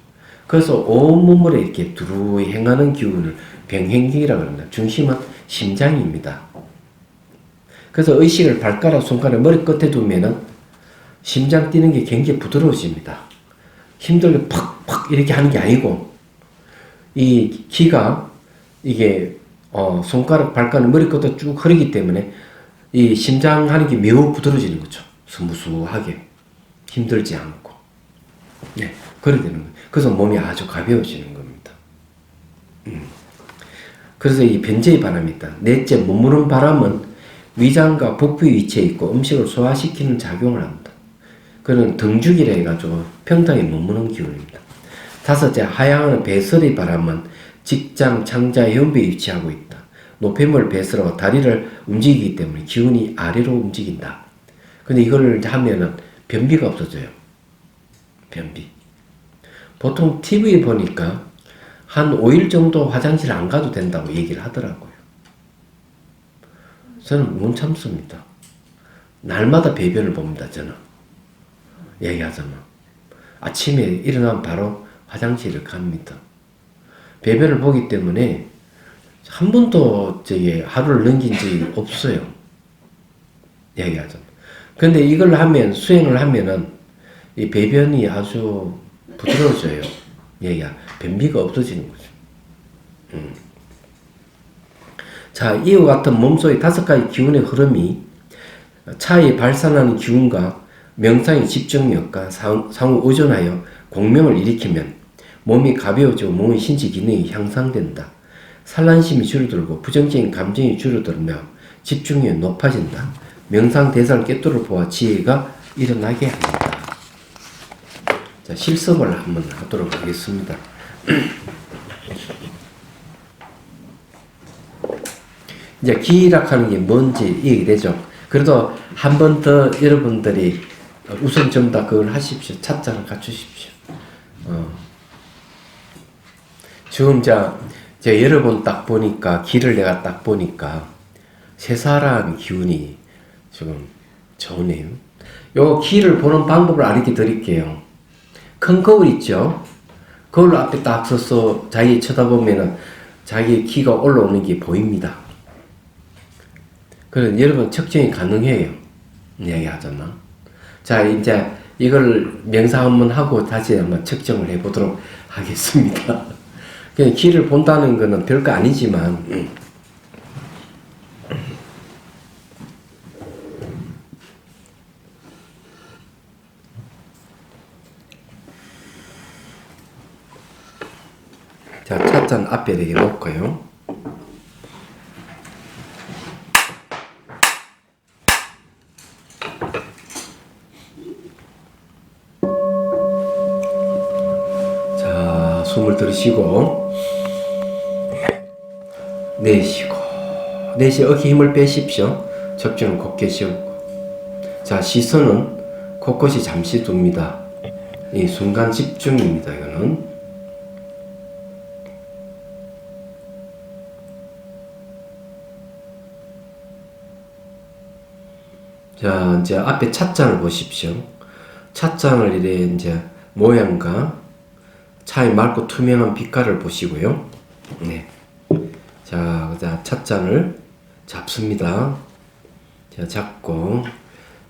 그래서 온몸으로 이렇게 두루이 행하는 기운을 병행기라고 합니다. 중심은 심장입니다. 그래서 의식을 발가락, 손가락, 머리 끝에 두면은 심장 뛰는 게 굉장히 부드러워집니다. 힘들게 팍팍 이렇게 하는 게 아니고 이 기가 이게 손가락, 발가락, 머리 끝에 쭉 흐르기 때문에 이 심장 하는 게 매우 부드러워지는 거죠. 스무스하게 힘들지 않고 그래 되는 거예요. 그래서 몸이 아주 가벼워지는 겁니다. 그래서 이 변제의 바람이 있다. 넷째, 머무는 바람은 위장과 복부에 위치해 있고 음식을 소화시키는 작용을 한다. 그는 등죽이라 해가지고 평상에 머무는 기운입니다. 다섯째, 하향하는 배설의 바람은 직장, 창자, 현부에 위치하고 있다. 노폐물 배설하고 다리를 움직이기 때문에 기운이 아래로 움직인다. 근데 이걸 하면은 변비가 없어져요. 변비. 보통 TV에 보니까 한 5일 정도 화장실 안 가도 된다고 얘기를 하더라고요. 저는 못 참습니다. 날마다 배변을 봅니다, 저는. 얘기하자면. 아침에 일어나면 바로 화장실을 갑니다. 배변을 보기 때문에 한 번도 하루를 넘긴 적이 없어요. 얘기하죠. 근데 이걸 하면, 수행을 하면은 이 배변이 아주 부드러워져요. 얘기야. 변비가 없어지는 거죠. 자, 이와 같은 몸속의 5가지 기운의 흐름이 차에 발산하는 기운과 명상의 집중력과 상호 의존하여 공명을 일으키면 몸이 가벼워지고 몸의 신체 기능이 향상된다. 산란심이 줄어들고 부정적인 감정이 줄어들며 집중력이 높아진다. 명상 대사를 꿰뚫어 보아 지혜가 일어나게 합니다. 자, 실습을 한번 하도록 하겠습니다. 이제 기락하는 게 뭔지 얘기되죠. 그래도 한 번 더 여러분들이 우선 좀 다 그걸 하십시오. 찻잔을 갖추십시오. 지금 제가 여러 번 딱 보니까, 기를 내가 딱 보니까, 쇠사라는 기운이 지금 좋네요. 요 기를 보는 방법을 알려 드릴게요. 큰 거울 있죠? 거울 앞에 딱 서서 자기 쳐다보면은 자기 기가 올라오는 게 보입니다. 그래서 여러분 측정이 가능해요. 이야기 하잖아. 자, 이제 이걸 명상 한번 하고 다시 한번 측정을 해보도록 하겠습니다. 그냥 기를 본다는 거는 별거 아니지만, 자, 찻잔 앞에 이렇게 놓고요. 자, 숨을 들이쉬고 내쉬고 어깨 힘을 빼십시오. 적정은 곧게 쉬었고, 자, 시선은 곳곳이 잠시 둡니다. 이 순간 집중입니다. 이거는 자, 이제 앞에 찻잔을 보십시오. 찻잔을 이래 이제 모양과 차의 맑고 투명한 빛깔을 보시고요. 네. 자, 찻잔을 잡습니다. 자, 잡고,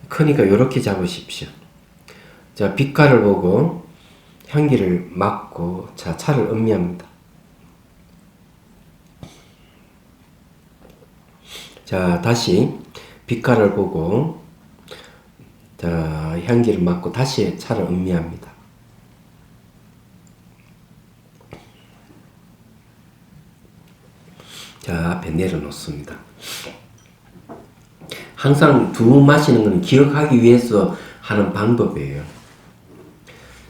크니까 요렇게 잡으십시오. 자, 빛깔을 보고 향기를 맡고, 자, 차를 음미합니다. 자, 다시 빛깔을 보고, 자, 향기를 맡고 다시 차를 음미합니다. 자, 앞에 내려놓습니다. 항상 두 마시는 건 기억하기 위해서 하는 방법이에요.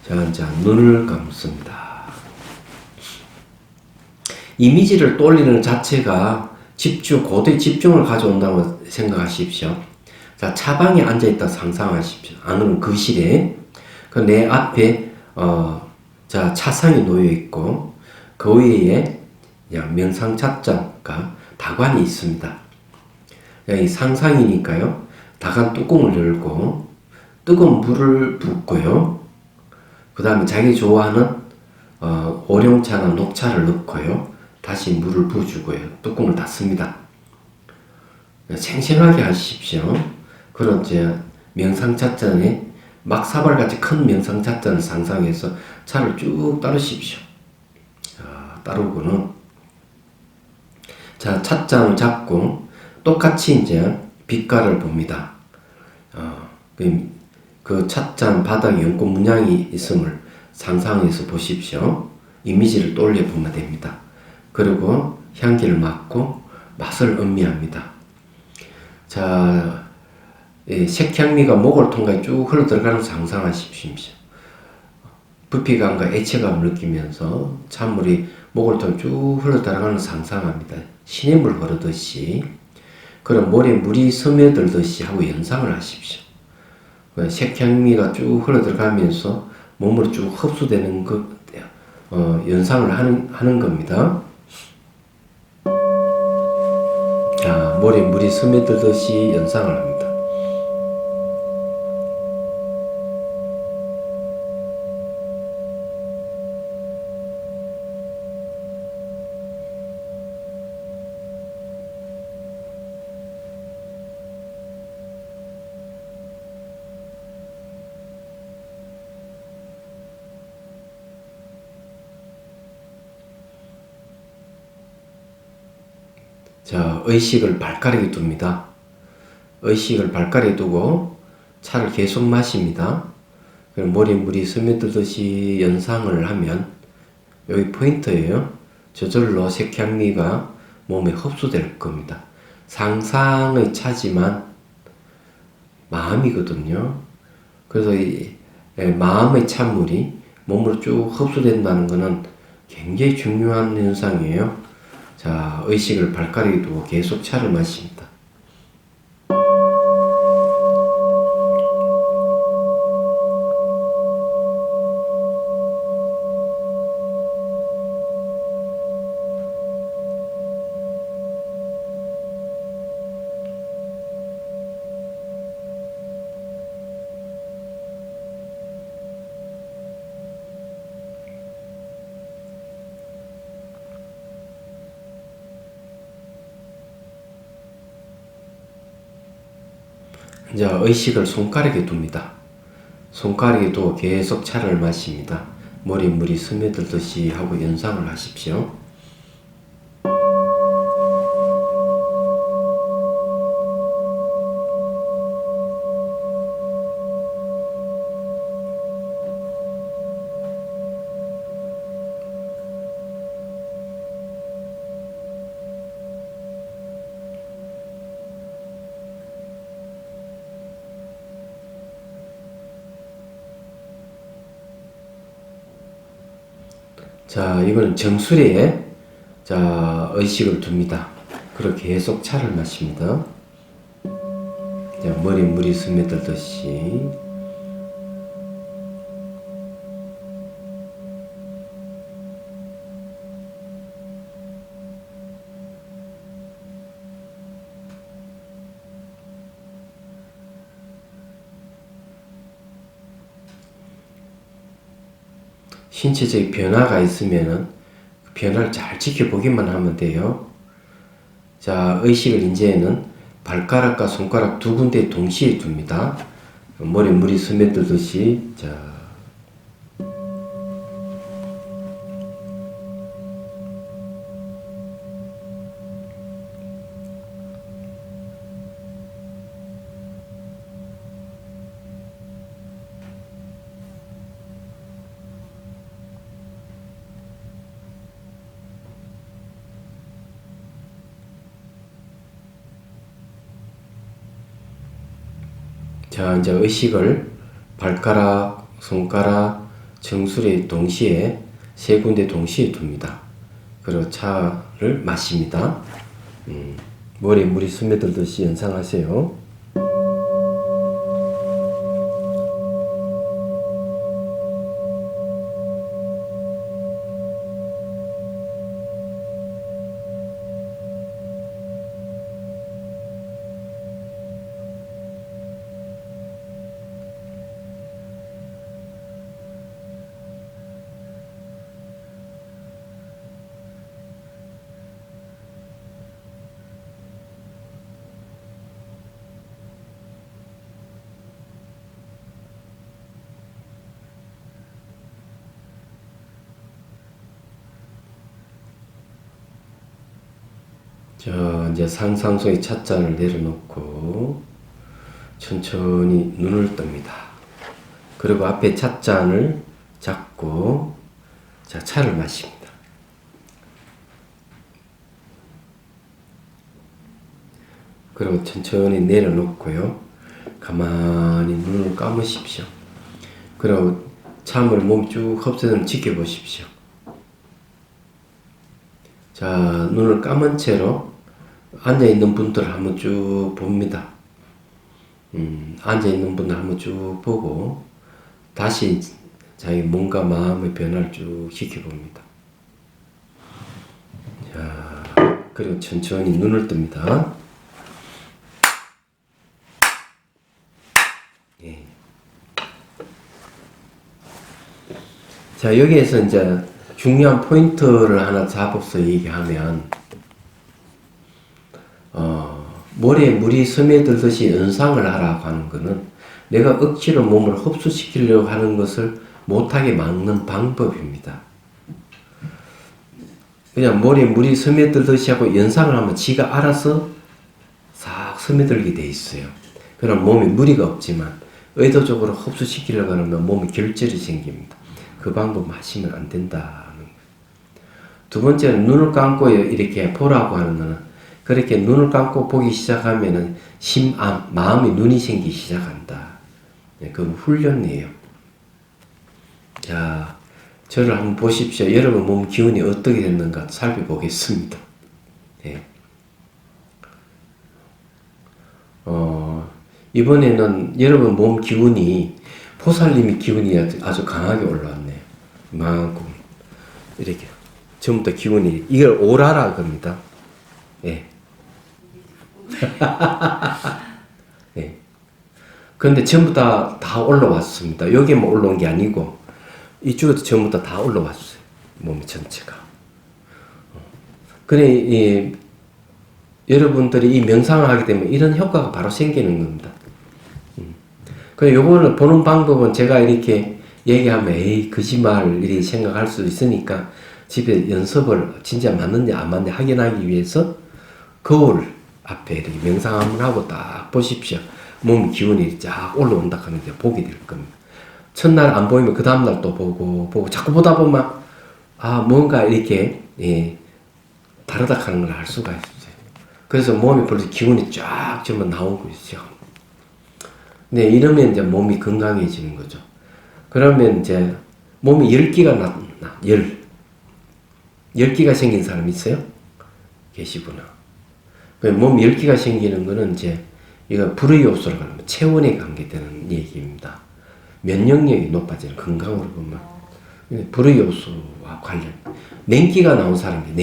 자, 눈을 감습니다. 이미지를 떠올리는 자체가 고도의 집중을 가져온다고 생각하십시오. 자, 차방에 앉아있다 상상하십시오. 안으로 거실에. 내 앞에, 자, 차상이 놓여있고, 그 위에 명상 찻잔과 다관이 있습니다. 이 상상이니까요. 다관 뚜껑을 열고 뜨거운 물을 붓고요. 그 다음에 자기 좋아하는 오룡차나 녹차를 넣고요. 다시 물을 부어주고요. 뚜껑을 닫습니다. 생생하게 하십시오. 그런 이제 명상 찻잔에 막사발같이 큰 명상 찻잔을 상상해서 차를 쭉 따르십시오. 따르고는 자, 찻잔을 잡고 똑같이 이제 빛깔을 봅니다. 그 찻잔 바닥에 연꽃 문양이 있음을 상상해서 보십시오. 이미지를 떠올려 보면 됩니다. 그리고 향기를 맡고 맛을 음미합니다. 자, 색향미가 목을 통해 쭉 흘러 들어가는 걸 상상하십시오. 부피감과 액체감을 느끼면서 찬물이 목을 통해 쭉 흘러 들어가는 걸 상상합니다. 시냇물 흐르듯이, 그런 모래에 물이 스며들듯이 하고 연상을 하십시오. 색향미가 쭉 흘러 들어가면서 몸으로 쭉 흡수되는 것, 연상을 하는 겁니다. 자, 모래에 물이 스며들듯이 연상을 합니다. 자, 의식을 발가락에 둡니다. 의식을 발가락에 두고 차를 계속 마십니다. 그럼 머리에 물이 스며들듯이 연상을 하면 여기 포인트예요. 저절로 색향미가 몸에 흡수될 겁니다. 상상의 차지만 마음이거든요. 그래서 이 마음의 찬물이 몸으로 쭉 흡수된다는 것은 굉장히 중요한 현상이에요. 자, 의식을 발가락에 두고 계속 차를 마십니다. 이제 의식을 손가락에 둡니다. 손가락에 두고 계속 차를 마십니다. 머리에 물이 스며들듯이 하고 연상을 하십시오. 자, 이거는 정수리에 자, 의식을 둡니다. 그리고 계속 차를 마십니다. 자, 머리에 물이 스며들듯이. 신체적 변화가 있으면은 그 변화를 잘 지켜보기만 하면 돼요. 자, 의식을 이제는 발가락과 손가락 두 군데 동시에 둡니다. 머리에 물이 스며들듯이. 자, 자, 이제 의식을 발가락, 손가락, 정수리 동시에 세 군데 동시에 둡니다. 그리고 차를 마십니다. 머리에 물이 스며들듯이 연상하세요. 자, 이제 상상 속의 찻잔을 내려놓고 천천히 눈을 뜹니다. 그리고 앞에 찻잔을 잡고 자, 차를 마십니다. 그리고 천천히 내려놓고요. 가만히 눈을 감으십시오. 그리고 참을 몸 쭉 흡수되는 지켜보십시오. 자, 눈을 감은 채로 앉아있는 분들 한번 쭉 봅니다. 앉아있는 분들 한번 쭉 보고 다시 자기 몸과 마음의 변화를 쭉 지켜봅니다. 자, 그리고 천천히 눈을 뜹니다. 예. 자, 여기에서 이제 중요한 포인트를 하나 잡아서 얘기하면 머리에 물이 스며들듯이 연상을 하라고 하는 것은 내가 억지로 몸을 흡수시키려고 하는 것을 못하게 막는 방법입니다. 그냥 머리에 물이 스며들듯이 하고 연상을 하면 지가 알아서 싹 스며들게 돼 있어요. 그럼 몸에 무리가 없지만 의도적으로 흡수시키려고 하면 몸에 결절이 생깁니다. 그 방법 하시면 안 된다는 거예요. 두 번째는 눈을 감고 이렇게 보라고 하는 거는 그렇게 눈을 감고 보기 시작하면은 마음에 눈이 생기기 시작한다. 그 훈련이에요. 자, 저를 한번 보십시오. 여러분 몸 기운이 어떻게 됐는가 살펴보겠습니다. 네. 이번에는 여러분 몸 기운이 보살님의 기운이 아주 강하게 올라왔네요. 이만큼 이렇게 전부 다 기운이 이걸 오라라 겁니다. 예. 네. 근데 전부 다 올라왔습니다. 여기만 올라온 게 아니고 이쪽에도 전부 다 올라왔어요. 몸 전체가. 그래 여러분들이 이 명상을 하게 되면 이런 효과가 바로 생기는 겁니다. 그래 요거를 보는 방법은 제가 이렇게 얘기하면 에이 거짓말 이렇게 생각할 수 있으니까 집에 연습을 진짜 맞느냐 안 맞느냐 확인하기 위해서 거울 앞에 이렇게 명상 한번 하고 딱 보십시오. 몸 기운이 쫙 올라온다 하는데 보게 될 겁니다. 첫날 안 보이면 그 다음날 또 보고 자꾸 보다 보면 뭔가 이렇게 다르다 하는 걸 알 수가 있어요. 그래서 몸이 벌써 기운이 쫙 전부 나오고 있어요. 네, 이러면 이제 몸이 건강해지는 거죠. 그러면 이제 몸에 열기가 났나? 열기가 생긴 사람 있어요? 계시구나. 몸 열기가 생기는 거는 이제 이거 불의 요소로 가는 체온에 관계되는 얘기입니다. 면역력이 높아지는 건강으로 보면 불의 요소와 관련. 냉기가 나온 사람이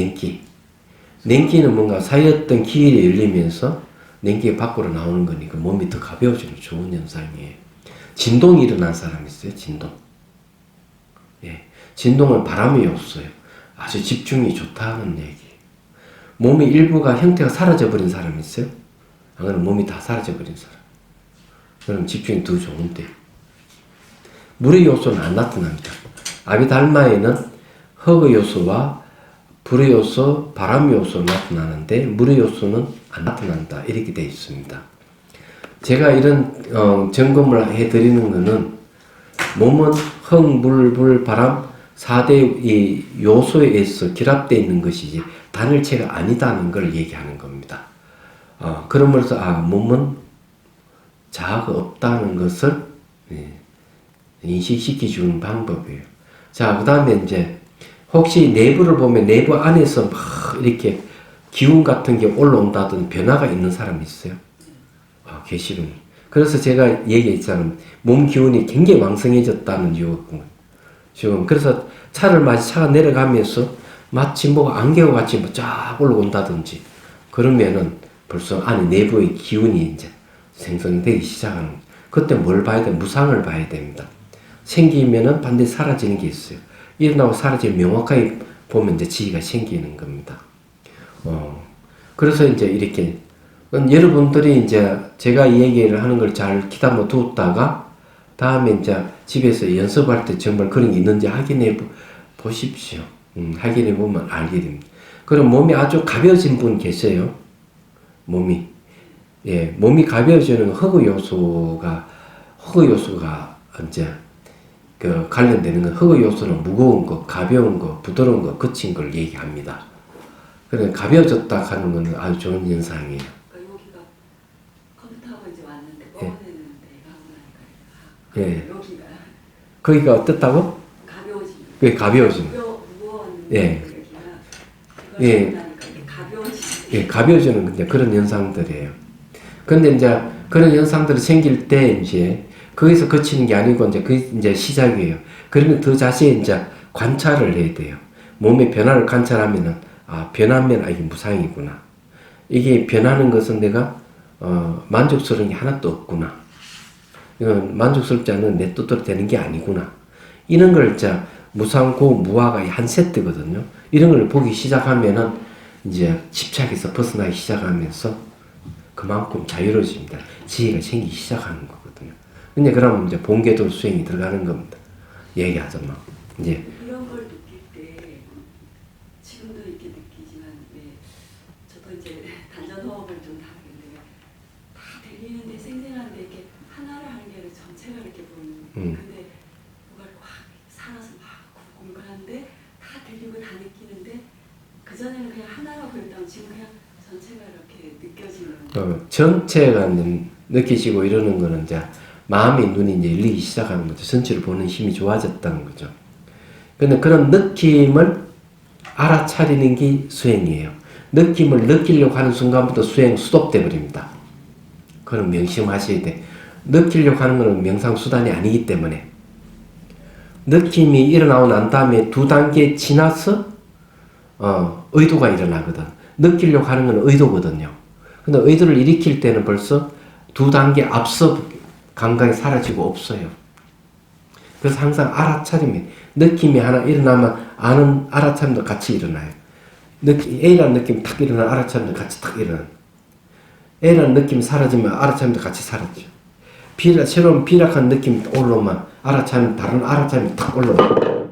냉기는 뭔가 쌓였던 기일이 열리면서 냉기가 밖으로 나오는 거니까 몸이 더 가벼워지는 좋은 현상이에요. 진동이 일어난 사람이 있어요. 진동. 예, 진동은 바람이 없어요. 아주 집중이 좋다는 얘기예요. 몸의 일부가 형태가 사라져버린 사람이 있어요. 안 그러면 몸이 다 사라져버린 사람. 그럼 집중이 더 좋은데. 물의 요소는 안 나타납니다. 아비달마에는 흙의 요소와 불의 요소, 바람의 요소는 나타나는데 물의 요소는 안 나타난다. 이렇게 되어 있습니다. 제가 이런 점검을 해드리는 것은 몸은 흙, 물, 불, 바람 4대 이 요소에 의해서 결합되어 있는 것이지 단일체가 아니다는 걸 얘기하는 겁니다. 그러면서 몸은 자아가 없다는 것을 인식시켜 주는 방법이에요. 자, 그 다음에 이제 혹시 내부를 보면 내부 안에서 막 이렇게 기운 같은 게 올라온다든 변화가 있는 사람이 있어요? 계시군요. 그래서 제가 얘기했잖아요. 몸 기운이 굉장히 왕성해졌다는 이유였군요. 지금 그래서 차를 마치 차가 내려가면서 마치 뭐가 안개와 같이 뭐 쫙 올라온다든지 그러면은 벌써 안에 내부의 기운이 이제 생성되기 시작하는 거예요. 그때 뭘 봐야 돼? 무상을 봐야 됩니다. 생기면은 반드시 사라지는 게 있어요. 일어나고 사라지면 명확하게 보면 이제 지위가 생기는 겁니다. 그래서 이제 이렇게 여러분들이 이제 제가 이 얘기를 하는 걸 잘 기다려 두었다가 다음에 이제 집에서 연습할 때 정말 그런 게 있는지 확인해 보십시오. 확인해 보면 알게 됩니다. 그럼 몸이 아주 가벼워진 분 계세요? 몸이 가벼워지는 흙의 요소가 이제 관련되는 건 흙의 요소는 무거운 거, 가벼운 거, 부드러운 거, 거친 걸 얘기합니다. 그래 가벼워졌다 하는 건 아주 좋은 현상이에요. 여기가 컴퓨터하고 이제 왔는데 꺼내는데 하고 나니까 여기가 거기가 어떻다고? 가벼워지는. 그게 가벼워지는. 무거운 예. 여기가 가벼워지는 근데 그런 현상들이에요. 근데 이제 그런 현상들이 생길 때 이제 거기서 그치는 게 아니고 이제 그 이제 시작이에요. 그러면 더 자세히 이제 관찰을 해야 돼요. 몸의 변화를 관찰하면은 변하면 이게 무상이구나. 이게 변하는 것은 내가 만족스러운 게 하나도 없구나. 이건 만족스럽지 않은 내 뜻대로 되는 게 아니구나. 이런 걸 이제 무상고 무화가 한 세트거든요. 이런 걸 보기 시작하면은 이제 집착에서 벗어나기 시작하면서 그만큼 자유로워집니다. 지혜가 생기기 시작하는 거거든요. 근데 그러면 이제 본궤도 수행이 들어가는 겁니다. 얘기하자면 이제 이런 걸 느낄 때 지금도 이렇게 전체가 느끼시고 이러는 거는 이제 마음의 눈이 이제 열리기 시작하는 거죠. 전체를 보는 힘이 좋아졌다는 거죠. 근데 그런 느낌을 알아차리는 게 수행이에요. 느낌을 느끼려고 하는 순간부터 수행 수독돼 버립니다. 그건 명심하셔야 돼. 느끼려고 하는 것은 명상 수단이 아니기 때문에 느낌이 일어나고 난 다음에 2단계 지나서 의도가 일어나거든. 느끼려고 하는 건 의도거든요. 근데 의도를 일으킬 때는 벌써 2단계 앞서 감각이 사라지고 없어요. 그래서 항상 알아차림이 느낌이 하나 일어나면 알아차림도 같이 일어나요. A라는 느낌이 탁 일어나면 알아차림도 같이 탁 일어나요. A라는 느낌이 사라지면 알아차림도 같이 사라져. 새로운 B락하는 느낌이 올라오면 다른 알아차림이 탁 올라오고,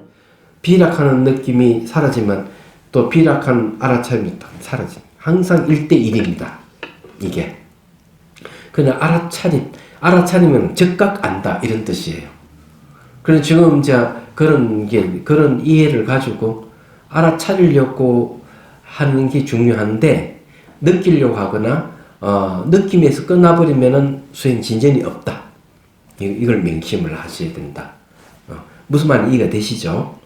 B락하는 느낌이 사라지면 또 B락하는 알아차림이 탁 사라져. 항상 1대1입니다. 이게. 그냥 알아차리면 즉각 안다 이런 뜻이에요. 그래서 지금 이제 그런 이해를 가지고 알아차리려고 하는 게 중요한데, 느끼려고 하거나 느낌에서 끝나버리면은 수행 진전이 없다. 이걸 명심을 하셔야 된다. 무슨 말인지 이해가 되시죠?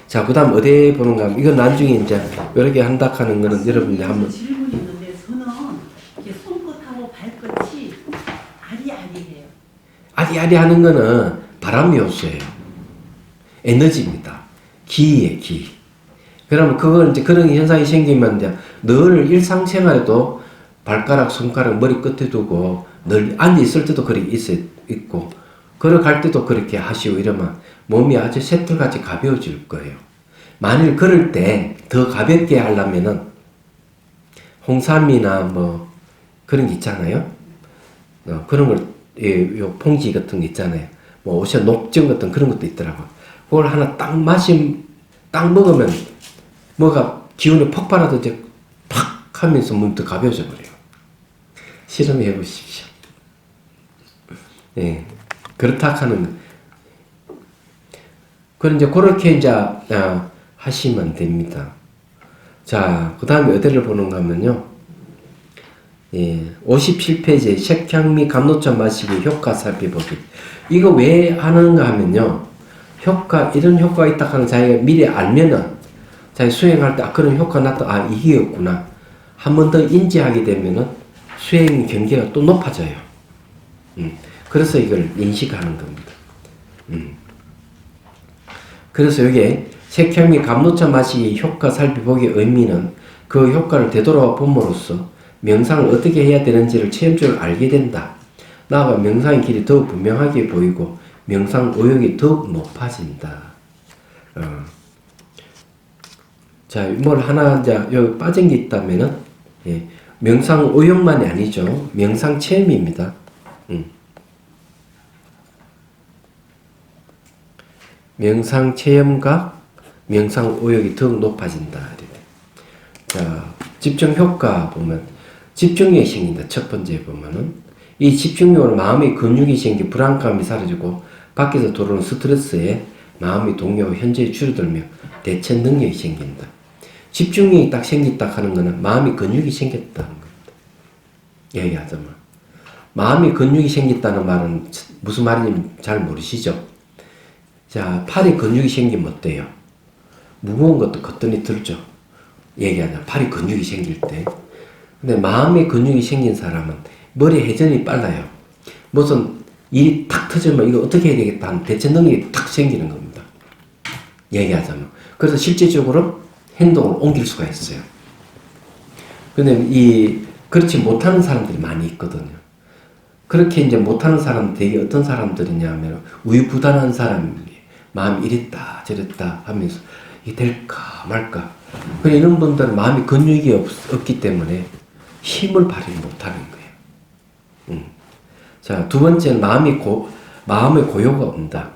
자, 그 다음 어디 보는가 하면, 이건 나중에 이제 여러 개 한다 하는 거는 여러분들 한번. 질문이 있는데, 저는 이렇게 손끝하고 발끝이 아리아리해요. 아리아리 하는 거는 바람 요소예요. 에너지입니다. 기예요, 기. 그러면 그걸 이제 그런 현상이 생기면 이제 늘 일상생활에도 발가락, 손가락, 머리 끝에 두고 늘 앉아있을 때도 그렇게 있고, 걸어갈 때도 그렇게 하시고 이러면 몸이 아주 쇠틀같이 가벼워질 거예요. 만일 그럴 때 더 가볍게 하려면은 홍삼이나 뭐 그런 게 있잖아요. 그런 걸, 요 봉지 같은 게 있잖아요. 뭐 옷에 녹정 같은 그런 것도 있더라고요. 그걸 하나 딱 먹으면 뭐가 기운이 폭발하듯이 팍 하면서 몸이 더 가벼워져 버려요. 실험해 보십시오. 예. 그렇다 하는 거. 그럼 이제 그렇게 이제 하시면 됩니다. 자, 그 다음에 어디를 보는가 하면요. 예, 57페이지에 색향미 감노차 마시기 효과 살펴보기. 이거 왜 하는가 하면요. 이런 효과가 있다 하는 자기가 미리 알면은 자기 수행할 때 그런 효과 났다. 이게였구나. 한 번 더 인지하게 되면은 수행 경계가 또 높아져요. 그래서 이걸 인식하는 겁니다. 그래서 여기에 색향미 감노차 마시기 효과 살펴보기의 의미는 그 효과를 되돌아 봄으로써 명상을 어떻게 해야 되는지를 체험적으로 알게 된다. 나아가 명상의 길이 더욱 분명하게 보이고 명상 의욕이 더욱 높아진다. 자, 뭘 하나 이제 여기 빠진 게 있다면은, 예, 명상 의욕만이 아니죠. 명상 체험입니다. 명상 체험과 명상 의욕이 더욱 높아진다. 자, 집중 효과 보면 집중력이 생긴다. 첫 번째 보면은 이 집중력으로 마음의 근육이 생기 불안감이 사라지고 밖에서 들어오는 스트레스에 마음의 동요와 현재에 줄어들며 대처 능력이 생긴다. 집중력이 딱 생겼다 하는 거는 마음의 근육이 생겼다는 겁니다. 얘기하자면 마음의 근육이 생겼다는 말은 무슨 말인지 잘 모르시죠? 자, 팔에 근육이 생기면 어때요? 무거운 것도 거뜬히 들죠. 얘기하자. 팔에 근육이 생길 때. 근데 마음에 근육이 생긴 사람은 머리 회전이 빨라요. 무슨 일이 탁 터지면 이거 어떻게 해야 되겠다 하는 대처 능력이 탁 생기는 겁니다. 얘기하자면. 그래서 실제적으로 행동을 옮길 수가 있어요. 근데 그렇지 못하는 사람들이 많이 있거든요. 그렇게 이제 못하는 사람들이 어떤 사람들이냐면 우유부단한 사람이 마음이 이랬다 저랬다 하면서 이게 될까 말까. 그래 이런 분들은 마음이 근육이 없기 때문에 힘을 발휘 못하는 거예요. 자, 두 번째는 마음의 고요가 온다.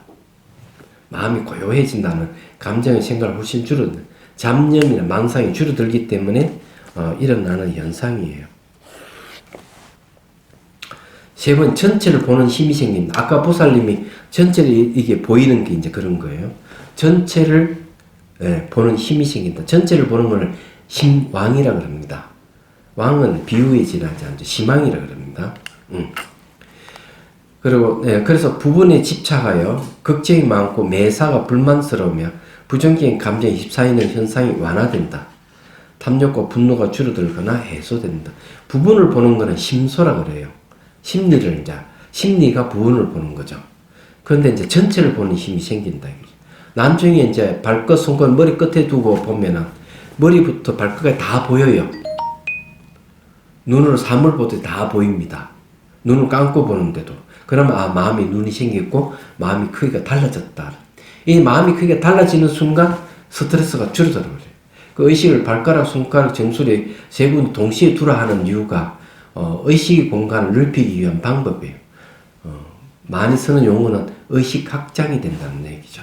마음이 고요해진다는 감정의 생각을 훨씬 줄어든다. 잡념이나 망상이 줄어들기 때문에 일어나는 현상이에요. 세 번, 전체를 보는 힘이 생긴다. 아까 보살님이 전체를 이게 보이는 게 이제 그런 거예요. 전체를 보는 힘이 생긴다. 전체를 보는 걸 힘왕이라고 합니다. 왕은 비유에 지나지 않죠. 시망이라 그럽니다. 그리고 그래서 부분에 집착하여 걱정이 많고 매사가 불만스러우며 부정적인 감정이 휩싸이는 현상이 완화된다. 탐욕과 분노가 줄어들거나 해소된다. 부분을 보는 것은 심소라 그래요. 심리를 이제 심리가 부분을 보는 거죠. 그런데 이제 전체를 보는 힘이 생긴다. 나중에 이제 발끝, 손끝, 머리 끝에 두고 보면은 머리부터 발끝까지 다 보여요. 눈으로 사물 보듯 다 보입니다. 눈을 감고 보는데도. 그러면 마음이 눈이 생겼고 마음이 크기가 달라졌다. 이 마음이 크기가 달라지는 순간 스트레스가 줄어들어 버려요. 그 의식을 발가락, 손가락, 정수리 세 군 동시에 두라 하는 이유가 의식의 공간을 넓히기 위한 방법이에요. 많이 쓰는 용어는 의식 확장이 된다는 얘기죠.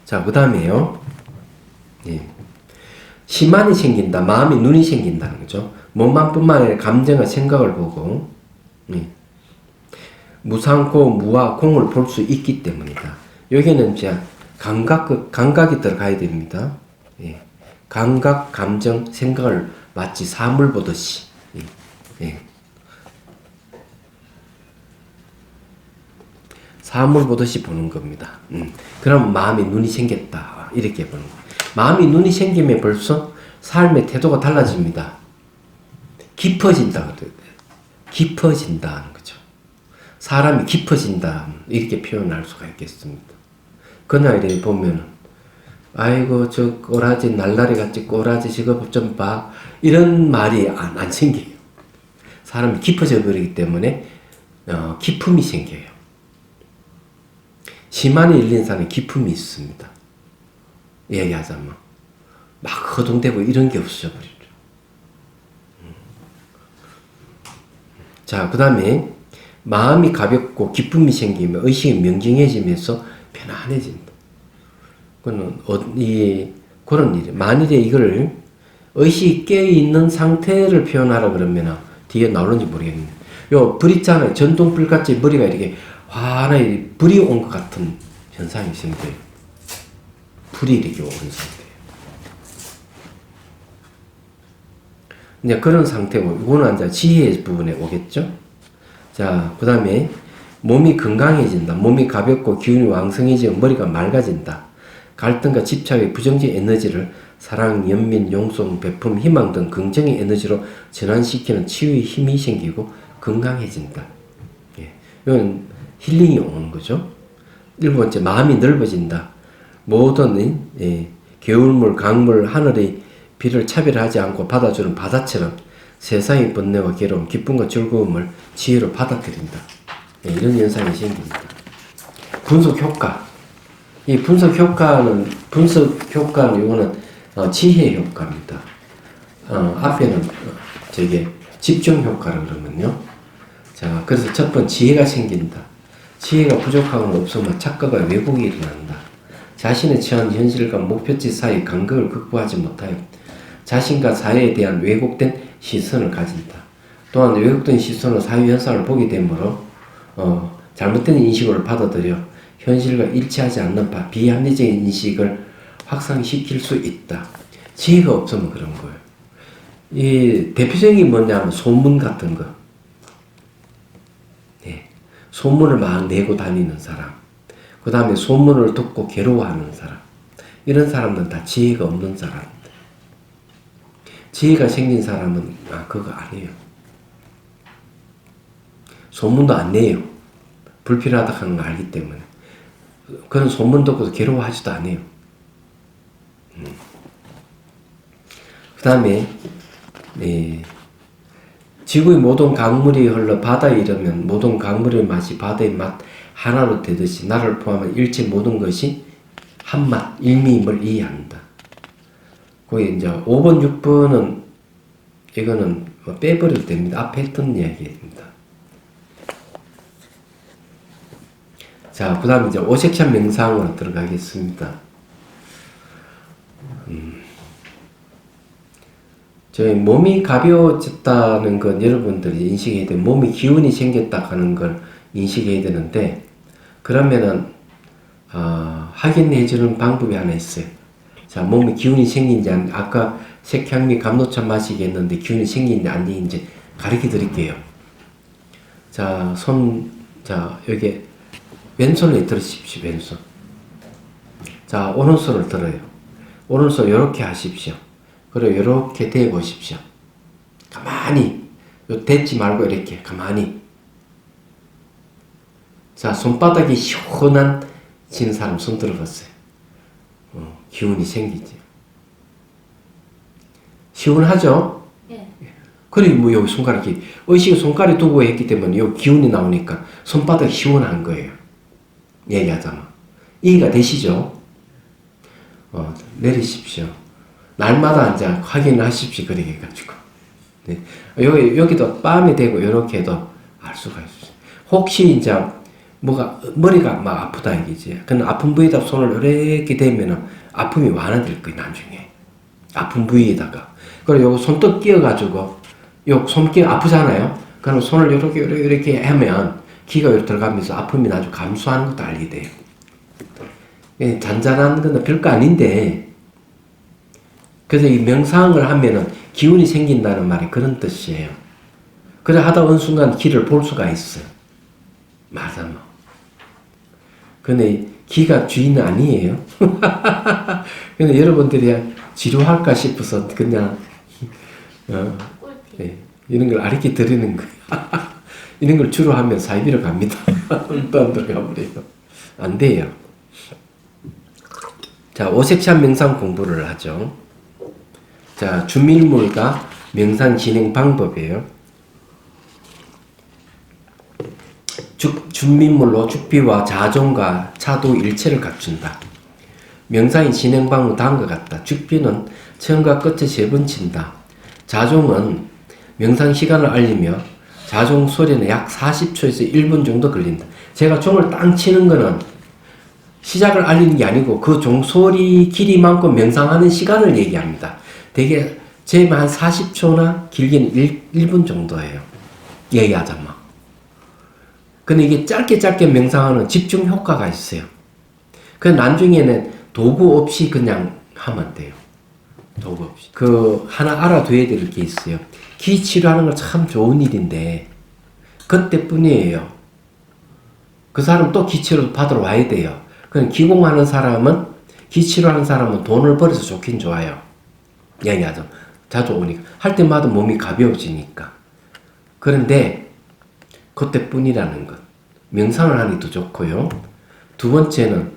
자, 그 다음에요. 예. 시만이 생긴다. 마음이 눈이 생긴다는 거죠. 몸만뿐만 아니라 감정과 생각을 보고 무상고 무와 공을 볼 수 있기 때문이다. 여기는 이제 감각이 들어가야 됩니다. 예. 감각, 감정, 생각을 마치 사물 보듯이. 예. 사물 보듯이 보는 겁니다. 그럼 마음이 눈이 생겼다. 이렇게 보는 거예요. 마음이 눈이 생기면 벌써 삶의 태도가 달라집니다. 깊어진다. 그래요. 깊어진다는 거죠. 사람이 깊어진다. 이렇게 표현할 수가 있겠습니다. 그날 이렇게 보면은, 아이고, 저 꼬라지, 날라리 같이 꼬라지, 저거 좀 봐. 이런 말이 안 생겨요. 사람이 깊어져 버리기 때문에, 기품이 생겨요. 시만이 일린 사람은 기품이 있습니다. 얘기하자면. 막 허둥대고 이런 게 없어져 버리죠. 자, 그 다음에 마음이 가볍고 기쁨이 생기면 의식이 명징해지면서 편안해진다. 그거는 그런 일. 만일에 이걸 의식이 깨어있는 상태를 표현하라 그러면 뒤에 나오는지 모르겠네요. 요 불 있잖아요. 전동불같이 머리가 이렇게 환하게 불이 온 것 같은 현상이 생겨요. 불이 이렇게 오는 상태예요. 이제 그런 상태고, 이거는 이제 지혜 부분에 오겠죠? 자, 그 다음에 몸이 건강해진다. 몸이 가볍고 기운이 왕성해지고 머리가 맑아진다. 갈등과 집착의 부정적 에너지를 사랑, 연민, 용서, 베품, 희망 등 긍정의 에너지로 전환시키는 치유의 힘이 생기고 건강해진다. 예. 이건 힐링이 오는 거죠. 7번째, 마음이 넓어진다. 모든 겨울물, 강물, 하늘의 비를 차별하지 않고 받아주는 바다처럼 세상의 번뇌와 괴로움, 기쁨과 즐거움을 지혜로 받아들인다. 네, 이런 현상이 생깁니다. 분석 효과. 이 분석 효과는 이거는 지혜 효과입니다. 앞에는 집중 효과라 그러면요. 자, 그래서 첫 번째 지혜가 생긴다. 지혜가 부족하거나 없으면 착각과 왜곡이 일어난다. 자신의 처한 현실과 목표치 사이 간극을 극복하지 못하여 자신과 사회에 대한 왜곡된 시선을 가진다. 또한 왜곡된 시선으로 사회 현상을 보게 되므로 잘못된 인식을 받아들여 현실과 일치하지 않는 비합리적인 인식을 확산시킬 수 있다. 지혜가 없으면 그런 거예요. 이 대표적인 뭐냐면 소문 같은 거. 네. 소문을 막 내고 다니는 사람. 그 다음에 소문을 듣고 괴로워하는 사람. 이런 사람들은 다 지혜가 없는 사람입니다. 지혜가 생긴 사람은 그거 아니에요. 소문도 안 내요. 불필요하다 하는 거 알기 때문에. 그런 소문 듣고도 괴로워하지도 않아요. 그 다음에 지구의 모든 강물이 흘러 바다에 이르면 모든 강물의 맛이 바다의 맛 하나로 되듯이 나를 포함한 일체 모든 것이 한맛, 일미임을 이해한다. 거기 이제 5번, 6번은 이거는 빼버려도 됩니다. 앞에 했던 이야기입니다. 자, 그 다음에 이제 오색찬 명상으로 들어가겠습니다. 저희 몸이 가벼워졌다는 건 여러분들이 인식해야 돼요. 몸이 기운이 생겼다 하는 걸 인식해야 되는데, 그러면은, 확인해 주는 방법이 하나 있어요. 자, 몸에 기운이 생긴지 아까 색향미 감노차 마시게 했는데 기운이 생긴지 안 생긴지 가르쳐 드릴게요. 자, 자, 여기 왼손을 들으십시오. 왼손. 자, 오른손을 들어요. 오른손 이렇게 하십시오. 그리고 이렇게 대 보십시오. 가만히. 요 대지 말고 이렇게 가만히. 자, 손바닥이 시원한 진 사람 손 들어봤어요. 기운이 생기죠. 시원하죠? 예. 그리고 뭐 여기 손가락이 의식을 손가락에 두고 했기 때문에 여기 기운이 나오니까 손바닥이 시원한 거예요. 얘기하자면. 이해가 되시죠? 내리십시오. 날마다 이제 확인을 하십시오. 그렇게 해가지고. 네. 여기도 뺨이 되고 이렇게 해도 알 수가 있어요. 혹시 이제 머리가 막 아프다 이기지. 근데 아픈 부위에다 손을 이렇게 대면은 아픔이 완화될 거예요, 나중에. 아픈 부위에다가. 그리고 요거 손톱 끼어가지고, 요 손끼 아프잖아요? 그럼 손을 이렇게 하면 기가 여기 들어가면서 아픔이 나중에 감소하는 것도 알게 돼요. 잔잔한 건 별거 아닌데, 그래서 이 명상을 하면은 기운이 생긴다는 말이 그런 뜻이에요. 그래 하다 어느 순간 기를 볼 수가 있어요. 맞아. 근데 기가 주인은 아니에요. 근데 여러분들이 지루할까 싶어서 그냥 네, 이런 걸 가르쳐 드리는 거예요. 이런 걸 주로 하면 사이비로 갑니다. 또 안 들어가 버려요. 안 돼요. 자, 오색찬 명상 공부를 하죠. 자, 준밀물과 명상 진행 방법이에요. 준민물로 죽비와 자종과 차도 일체를 갖춘다. 명상의 진행 방법은 다음과 같다. 죽비는 처음과 끝에 3번 친다. 자종은 명상 시간을 알리며 자종 소리는 약 40초에서 1분 정도 걸린다. 제가 종을 땅 치는 거는 시작을 알리는 게 아니고 그 종 소리 길이만큼 명상하는 시간을 얘기합니다. 되게 제만 한 40초나 길게는 1분 정도예요. 얘기하자면. 근데 이게 짧게 명상하는 집중 효과가 있어요. 그 나중에는 도구 없이 그냥 하면 돼요. 도구 없이. 하나 알아둬야 될 게 있어요. 기 치료하는 건 참 좋은 일인데, 그때뿐이에요. 그 사람 또 기 치료 받으러 와야 돼요. 그럼 기공하는 사람은, 기 치료하는 사람은 돈을 벌어서 좋긴 좋아요. 얘기하죠. 자주 오니까. 할 때마다 몸이 가벼워지니까. 그런데, 그때뿐이라는 것. 명상을 하니 더 좋고요. 두 번째는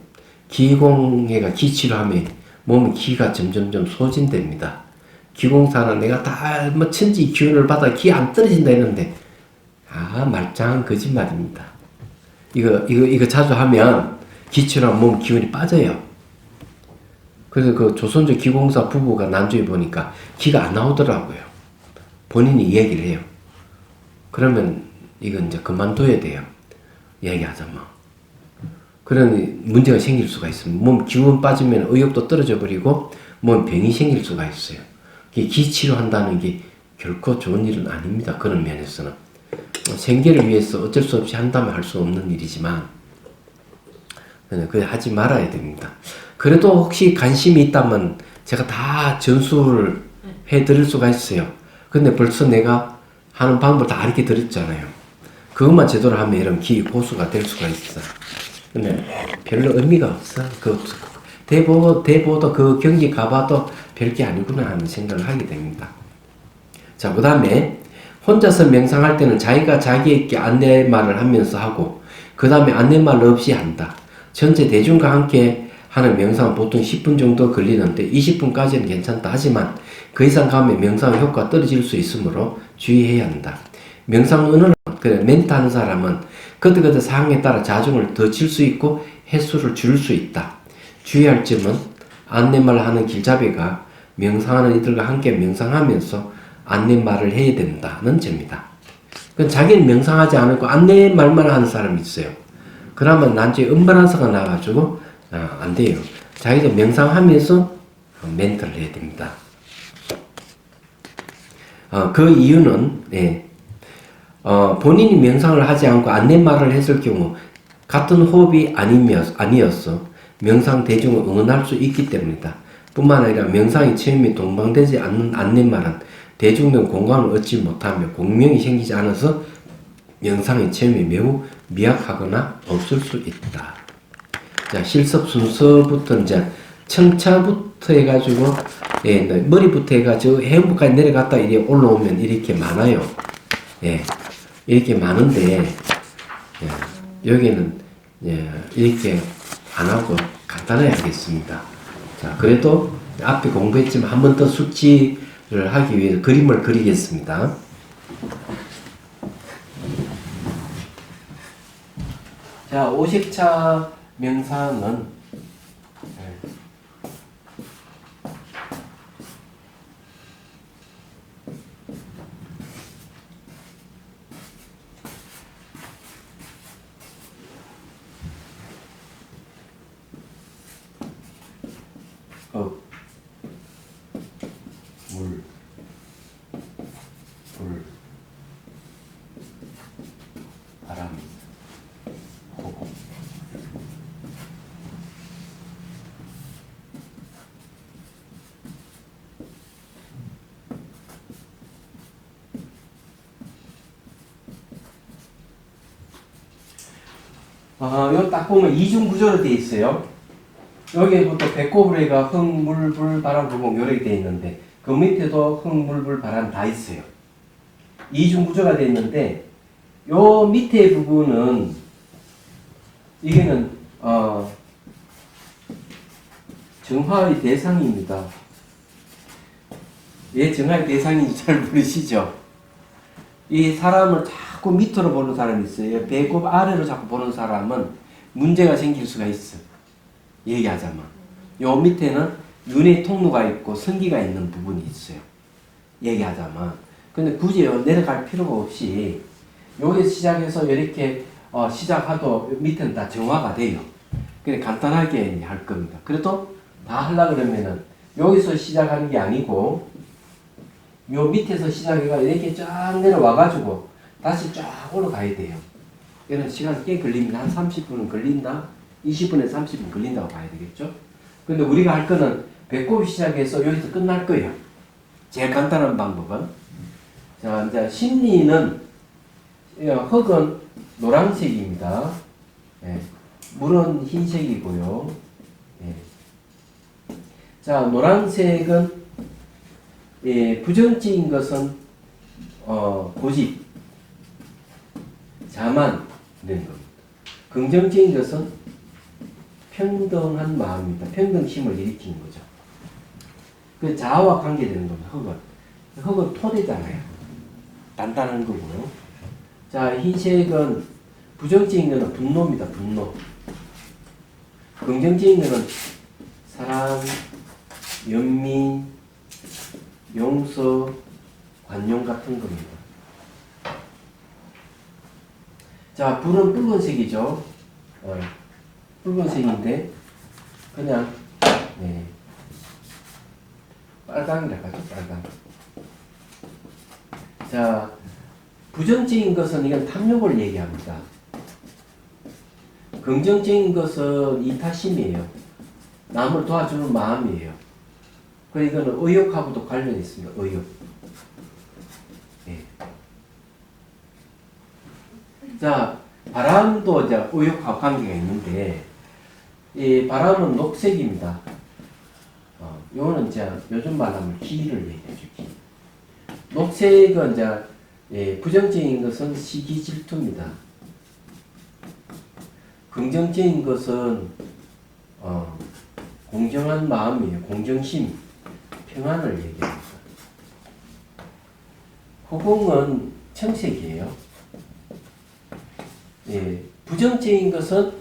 기공해가 기치료하면 몸의 기가 점점점 소진됩니다. 기공사는 내가 다 천지 기운을 받아 기 안 떨어진다 했는데 말짱한 거짓말입니다. 이거 자주 하면 기치료하면 몸 기운이 빠져요. 그래서 그 조선족 기공사 부부가 난주에 보니까 기가 안 나오더라고요. 본인이 얘기를 해요. 그러면 이건 이제 그만둬야 돼요. 얘기하자면. 그런 문제가 생길 수가 있습니다. 몸 기운 빠지면 의욕도 떨어져 버리고 몸 병이 생길 수가 있어요. 기치료한다는 게 결코 좋은 일은 아닙니다. 그런 면에서는. 생계를 위해서 어쩔 수 없이 한다면 할 수 없는 일이지만 그걸 하지 말아야 됩니다. 그래도 혹시 관심이 있다면 제가 다 전수를 해드릴 수가 있어요. 근데 벌써 내가 하는 방법을 다 가르쳐 드렸잖아요. 그것만 제대로 하면 이런 기 고수가 될 수가 있어. 근데 별로 의미가 없어. 대보도 그 경기 가봐도 별게 아니구나 하는 생각을 하게 됩니다. 자, 그 다음에 혼자서 명상할 때는 자기가 자기에게 안내말을 하면서 하고 그 다음에 안내말 없이 한다. 전체 대중과 함께 하는 명상은 보통 10분 정도 걸리는데 20분까지는 괜찮다. 하지만 그 이상 가면 명상 효과가 떨어질 수 있으므로 주의해야 한다. 명상 은어는 멘트 하는 사람은 그때 상황에 따라 자중을 더 칠 수 있고 횟수를 줄일 수 있다. 주의할 점은 안내말을 하는 길잡이가 명상하는 이들과 함께 명상하면서 안내말을 해야 된다는 점이다. 자기는 명상하지 않고 안내말만 하는 사람이 있어요. 그러면 나중에 음반한서가 나가지고 안 돼요. 자기도 명상하면서 멘트를 해야 됩니다. 그 이유는 본인이 명상을 하지 않고 안내말을 했을 경우 같은 호흡이 아니었어 명상 대중을 응원할 수 있기 때문이다. 뿐만 아니라 명상의 체험이 동방되지 않는 말은 대중적 공감을 얻지 못하며 공명이 생기지 않아서 명상의 체험이 매우 미약하거나 없을 수 있다. 자, 실습 순서부터 이제 청차부터 해가지고 예, 머리부터 해가지고 해부까지 내려갔다 이렇게 올라오면 이렇게 많아요. 예, 이렇게 많은데 예, 여기는 예, 이렇게 안 하고 간단하게 하겠습니다. 자, 그래도 앞에 공부했지만 한 번 더 숙지를 하기 위해서 그림을 그리겠습니다. 자, 오십차 명상은 물, 불, 바람, 호흡. 요 딱 보면 이중 구조로 되어 있어요. 여기부터 배꼽으로가 흙, 물, 불, 바람, 구멍 이렇게 되어 있는데 그 밑에도 흙, 물, 불, 바람 다 있어요. 이중 구조가 되어 있는데 요 밑에 부분은 이게는 정화의 대상입니다. 왜 정화의 대상인지 잘 모르시죠? 이 사람을 자꾸 밑으로 보는 사람이 있어요. 배꼽 아래로 자꾸 보는 사람은 문제가 생길 수가 있어. 얘기하자면. 요 밑에는 눈의 통로가 있고 성기가 있는 부분이 있어요. 얘기하자면. 근데 굳이 내려갈 필요가 없이 여기서 시작해서 이렇게 시작하도 밑에는 다 정화가 돼요. 그래 간단하게 할 겁니다. 그래도 다 하려고 그러면은 여기서 시작하는 게 아니고 요 밑에서 시작해가 이렇게 쫙 내려와가지고 다시 쫙 올라가야 돼요. 이런 시간 꽤 걸립니다. 한 30분은 걸린다? 20분에서 30분 걸린다고 봐야 되겠죠? 근데 우리가 할 거는 배꼽 시작해서 여기서 끝날 거예요. 제일 간단한 방법은. 자, 이제 심리는, 흙은 노란색입니다. 예. 물은 흰색이고요. 예. 자, 노란색은 예, 부정적인 것은 고집, 자만 이런 겁니다. 긍정적인 것은 평등한 마음입니다. 평등심을 일으키는 거죠. 그 자아와 관계되는 겁니다. 흙은 토대잖아요. 단단한 거고요. 자, 흰색은 부정적인 것은 분노입니다. 분노. 긍정적인 것은 사랑, 연민, 용서, 관용 같은 겁니다. 자, 불은 붉은색이죠. 붉은색인데 그냥 네. 빨강이라고 하죠. 빨강. 자, 부정적인 것은 이건 탐욕을 얘기합니다. 긍정적인 것은 이타심이에요. 남을 도와주는 마음이에요. 그리고 이거는 의욕하고도 관련이 있습니다. 의욕. 네. 자, 바람도 이제 의욕하고 관계가 있는데, 이 바람은 녹색입니다. 요거는 이제 요즘 말하면 기를 얘기해줘, 기. 녹색은 이제, 예, 부정적인 것은 시기 질투입니다. 긍정적인 것은, 공정한 마음이에요. 공정심, 평안을 얘기합니다. 후공은 청색이에요. 예, 부정적인 것은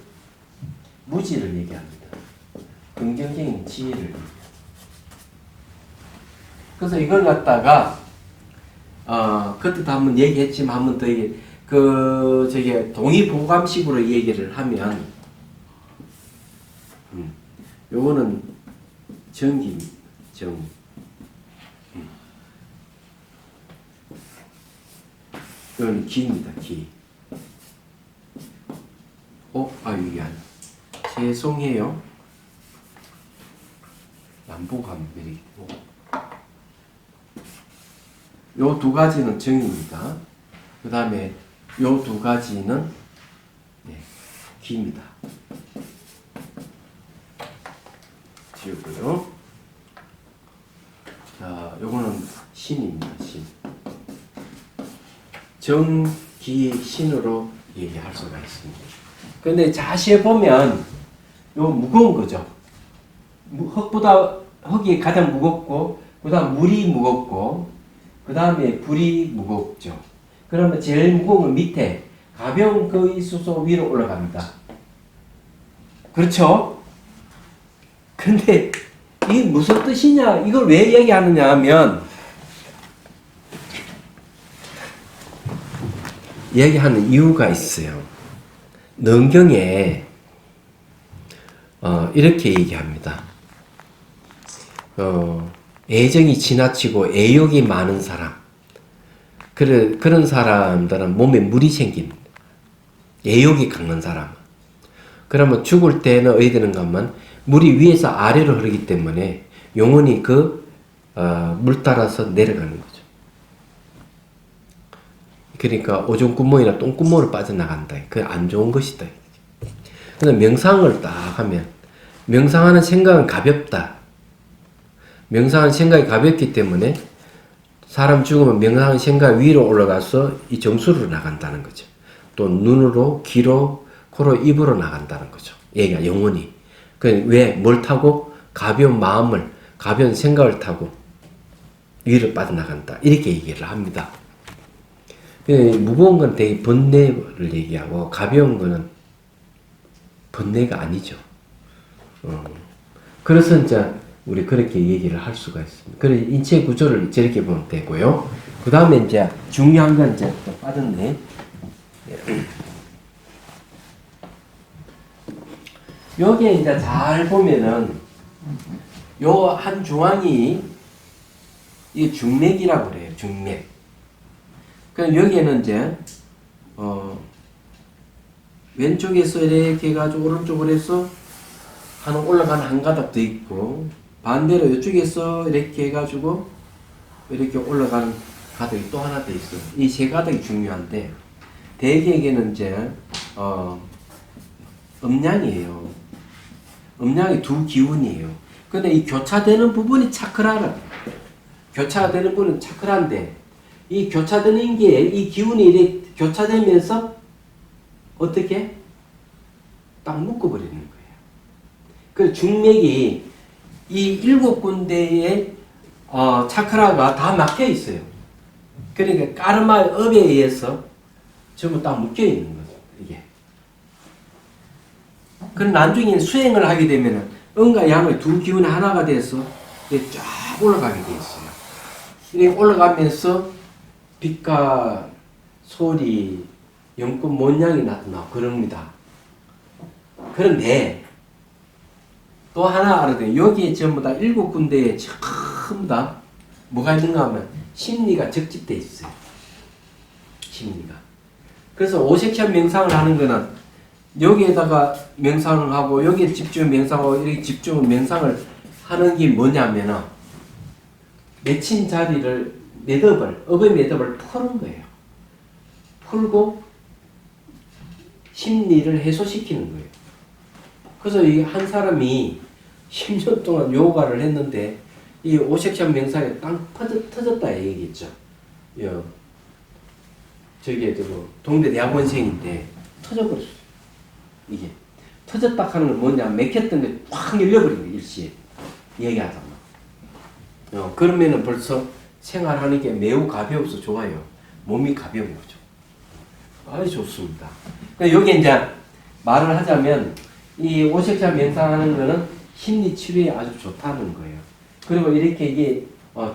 무지를 얘기합니다. 긍정적인 지혜를 얘기합니다. 그래서 이걸 갖다가 그때도 한번 얘기했지만 한번 더 저기 동의보감식으로 얘기를 하면 요거는 정기입니다. 정. 이건 기입니다. 기. 이게 아니야. 죄송해요. 안 보고 가면 매력이고. 요 두 가지는 정입니다. 그 다음에 요 두 가지는 기입니다. 지우고요. 자, 요거는 신입니다. 신. 정기 신으로 얘기할 수가 있습니다. 근데 자세히 보면 요 무거운 거죠. 흙이 가장 무겁고, 그 다음 물이 무겁고, 그 다음에 불이 무겁죠. 그러면 제일 무거운 건 밑에 가벼운 그 이수소 위로 올라갑니다. 그렇죠? 근데 이게 무슨 뜻이냐, 이걸 왜 얘기하느냐 하면, 얘기하는 이유가 있어요. 능경에 이렇게 얘기합니다. 애정이 지나치고 애욕이 많은 사람, 그런 사람들은 몸에 물이 생깁니다. 애욕이 강한 사람. 그러면 죽을 때는 어디 되는가 하면 물이 위에서 아래로 흐르기 때문에 영혼이 물 따라서 내려가는 거죠. 그러니까 오존구멍이나 똥구멍으로 빠져나간다. 그게 안 좋은 것이다. 근데 명상을 딱 하면, 명상하는 생각은 가볍다. 명상하는 생각이 가볍기 때문에 사람 죽으면 명상하는 생각 위로 올라가서 이 정수로 나간다는 거죠. 또 눈으로, 귀로, 코로, 입으로 나간다는 거죠. 얘가 영혼이. 왜? 뭘 타고? 가벼운 마음을, 가벼운 생각을 타고 위로 빠져나간다. 이렇게 얘기를 합니다. 무거운 건 되게 번뇌를 얘기하고, 가벼운 거는 번뇌가 아니죠. 그래서 이제 우리 그렇게 얘기를 할 수가 있습니다. 그래서 인체 구조를 저렇게 보면 되고요. 그 다음에 이제 중요한 건 이제 또 빠졌네. 여기에 이제 잘 보면은 요 한 중앙이 이 중맥이라고 그래요. 중맥. 그럼 여기에는 이제 왼쪽에서 이렇게 해가지고 오른쪽으로 해서 올라가는 한 가닥 더 있고, 반대로 이쪽에서 이렇게 해가지고 이렇게 올라가는 가닥이 또 하나 더 있어요. 이 세 가닥이 중요한데, 대개에게는 이제 음양이에요. 음양이 두 기운이에요. 근데 이 교차되는 부분이 차크라라. 교차가 되는 부분은 차크라인데, 이 교차되는 게, 이 기운이 이렇게 교차되면서 어떻게? 딱 묶어버리는 거예요. 그 중맥이 이 7군데의 차크라가 다 막혀 있어요. 그러니까 까르마의 업에 의해서 전부 딱 묶여 있는 거죠, 이게. 그럼 나중에 수행을 하게 되면은 음과 양의 두 기운이 하나가 돼서 쫙 올라가게 돼 있어요. 이렇게 올라가면서 빛과 소리, 영권 모양이 나타나고 그럽니다. 그런데 또 하나 알아야 돼요. 여기에 전부 다 7군데에 전부 다 뭐가 있는가 하면 심리가 적집되어 있어요. 심리가. 그래서 오색천 명상을 하는 거는 여기에다가 명상을 하고 여기에 집중 명상하고 이렇게 집중 명상을 하는 게 뭐냐면은 맺힌 자리를 업의 매듭을 푸는 거예요. 풀고 심리를 해소시키는 거예요. 그래서 이 한 사람이 10년 동안 요가를 했는데 이 오색천 명상에 땅 터졌다 얘기했죠. 저기 동대 대학원생인데 터져버렸어요. 이게 터졌다 하는 건 뭐냐, 맥혔던 게 확 열려버린 거예요. 일시에 얘기하자면. 그러면은 벌써 생활하는 게 매우 가벼워서 좋아요. 몸이 가벼운 거죠. 아주 좋습니다. 여기 이제 말을 하자면 이 오색천 명상하는 거는 심리 치료에 아주 좋다는 거예요. 그리고 이렇게 이게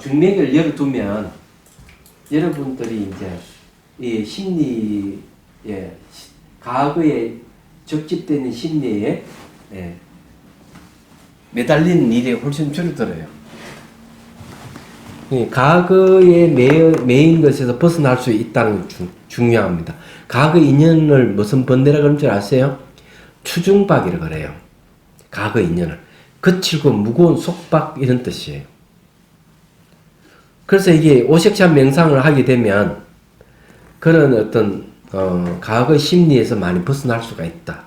중맥을 열어두면 여러분들이 이제 이 심리에 과거에 적집되는 심리에 매달리는 일이 훨씬 줄어들어요. 과거에 매인 것에서 벗어날 수 있다는 게 중요합니다. 과거 인연을 무슨 번뇌라 그런 줄 아세요? 추중박이라고 그래요. 과거 인연을. 거칠고 무거운 속박 이런 뜻이에요. 그래서 이게 오색찬 명상을 하게 되면 그런 어떤 과거 심리에서 많이 벗어날 수가 있다.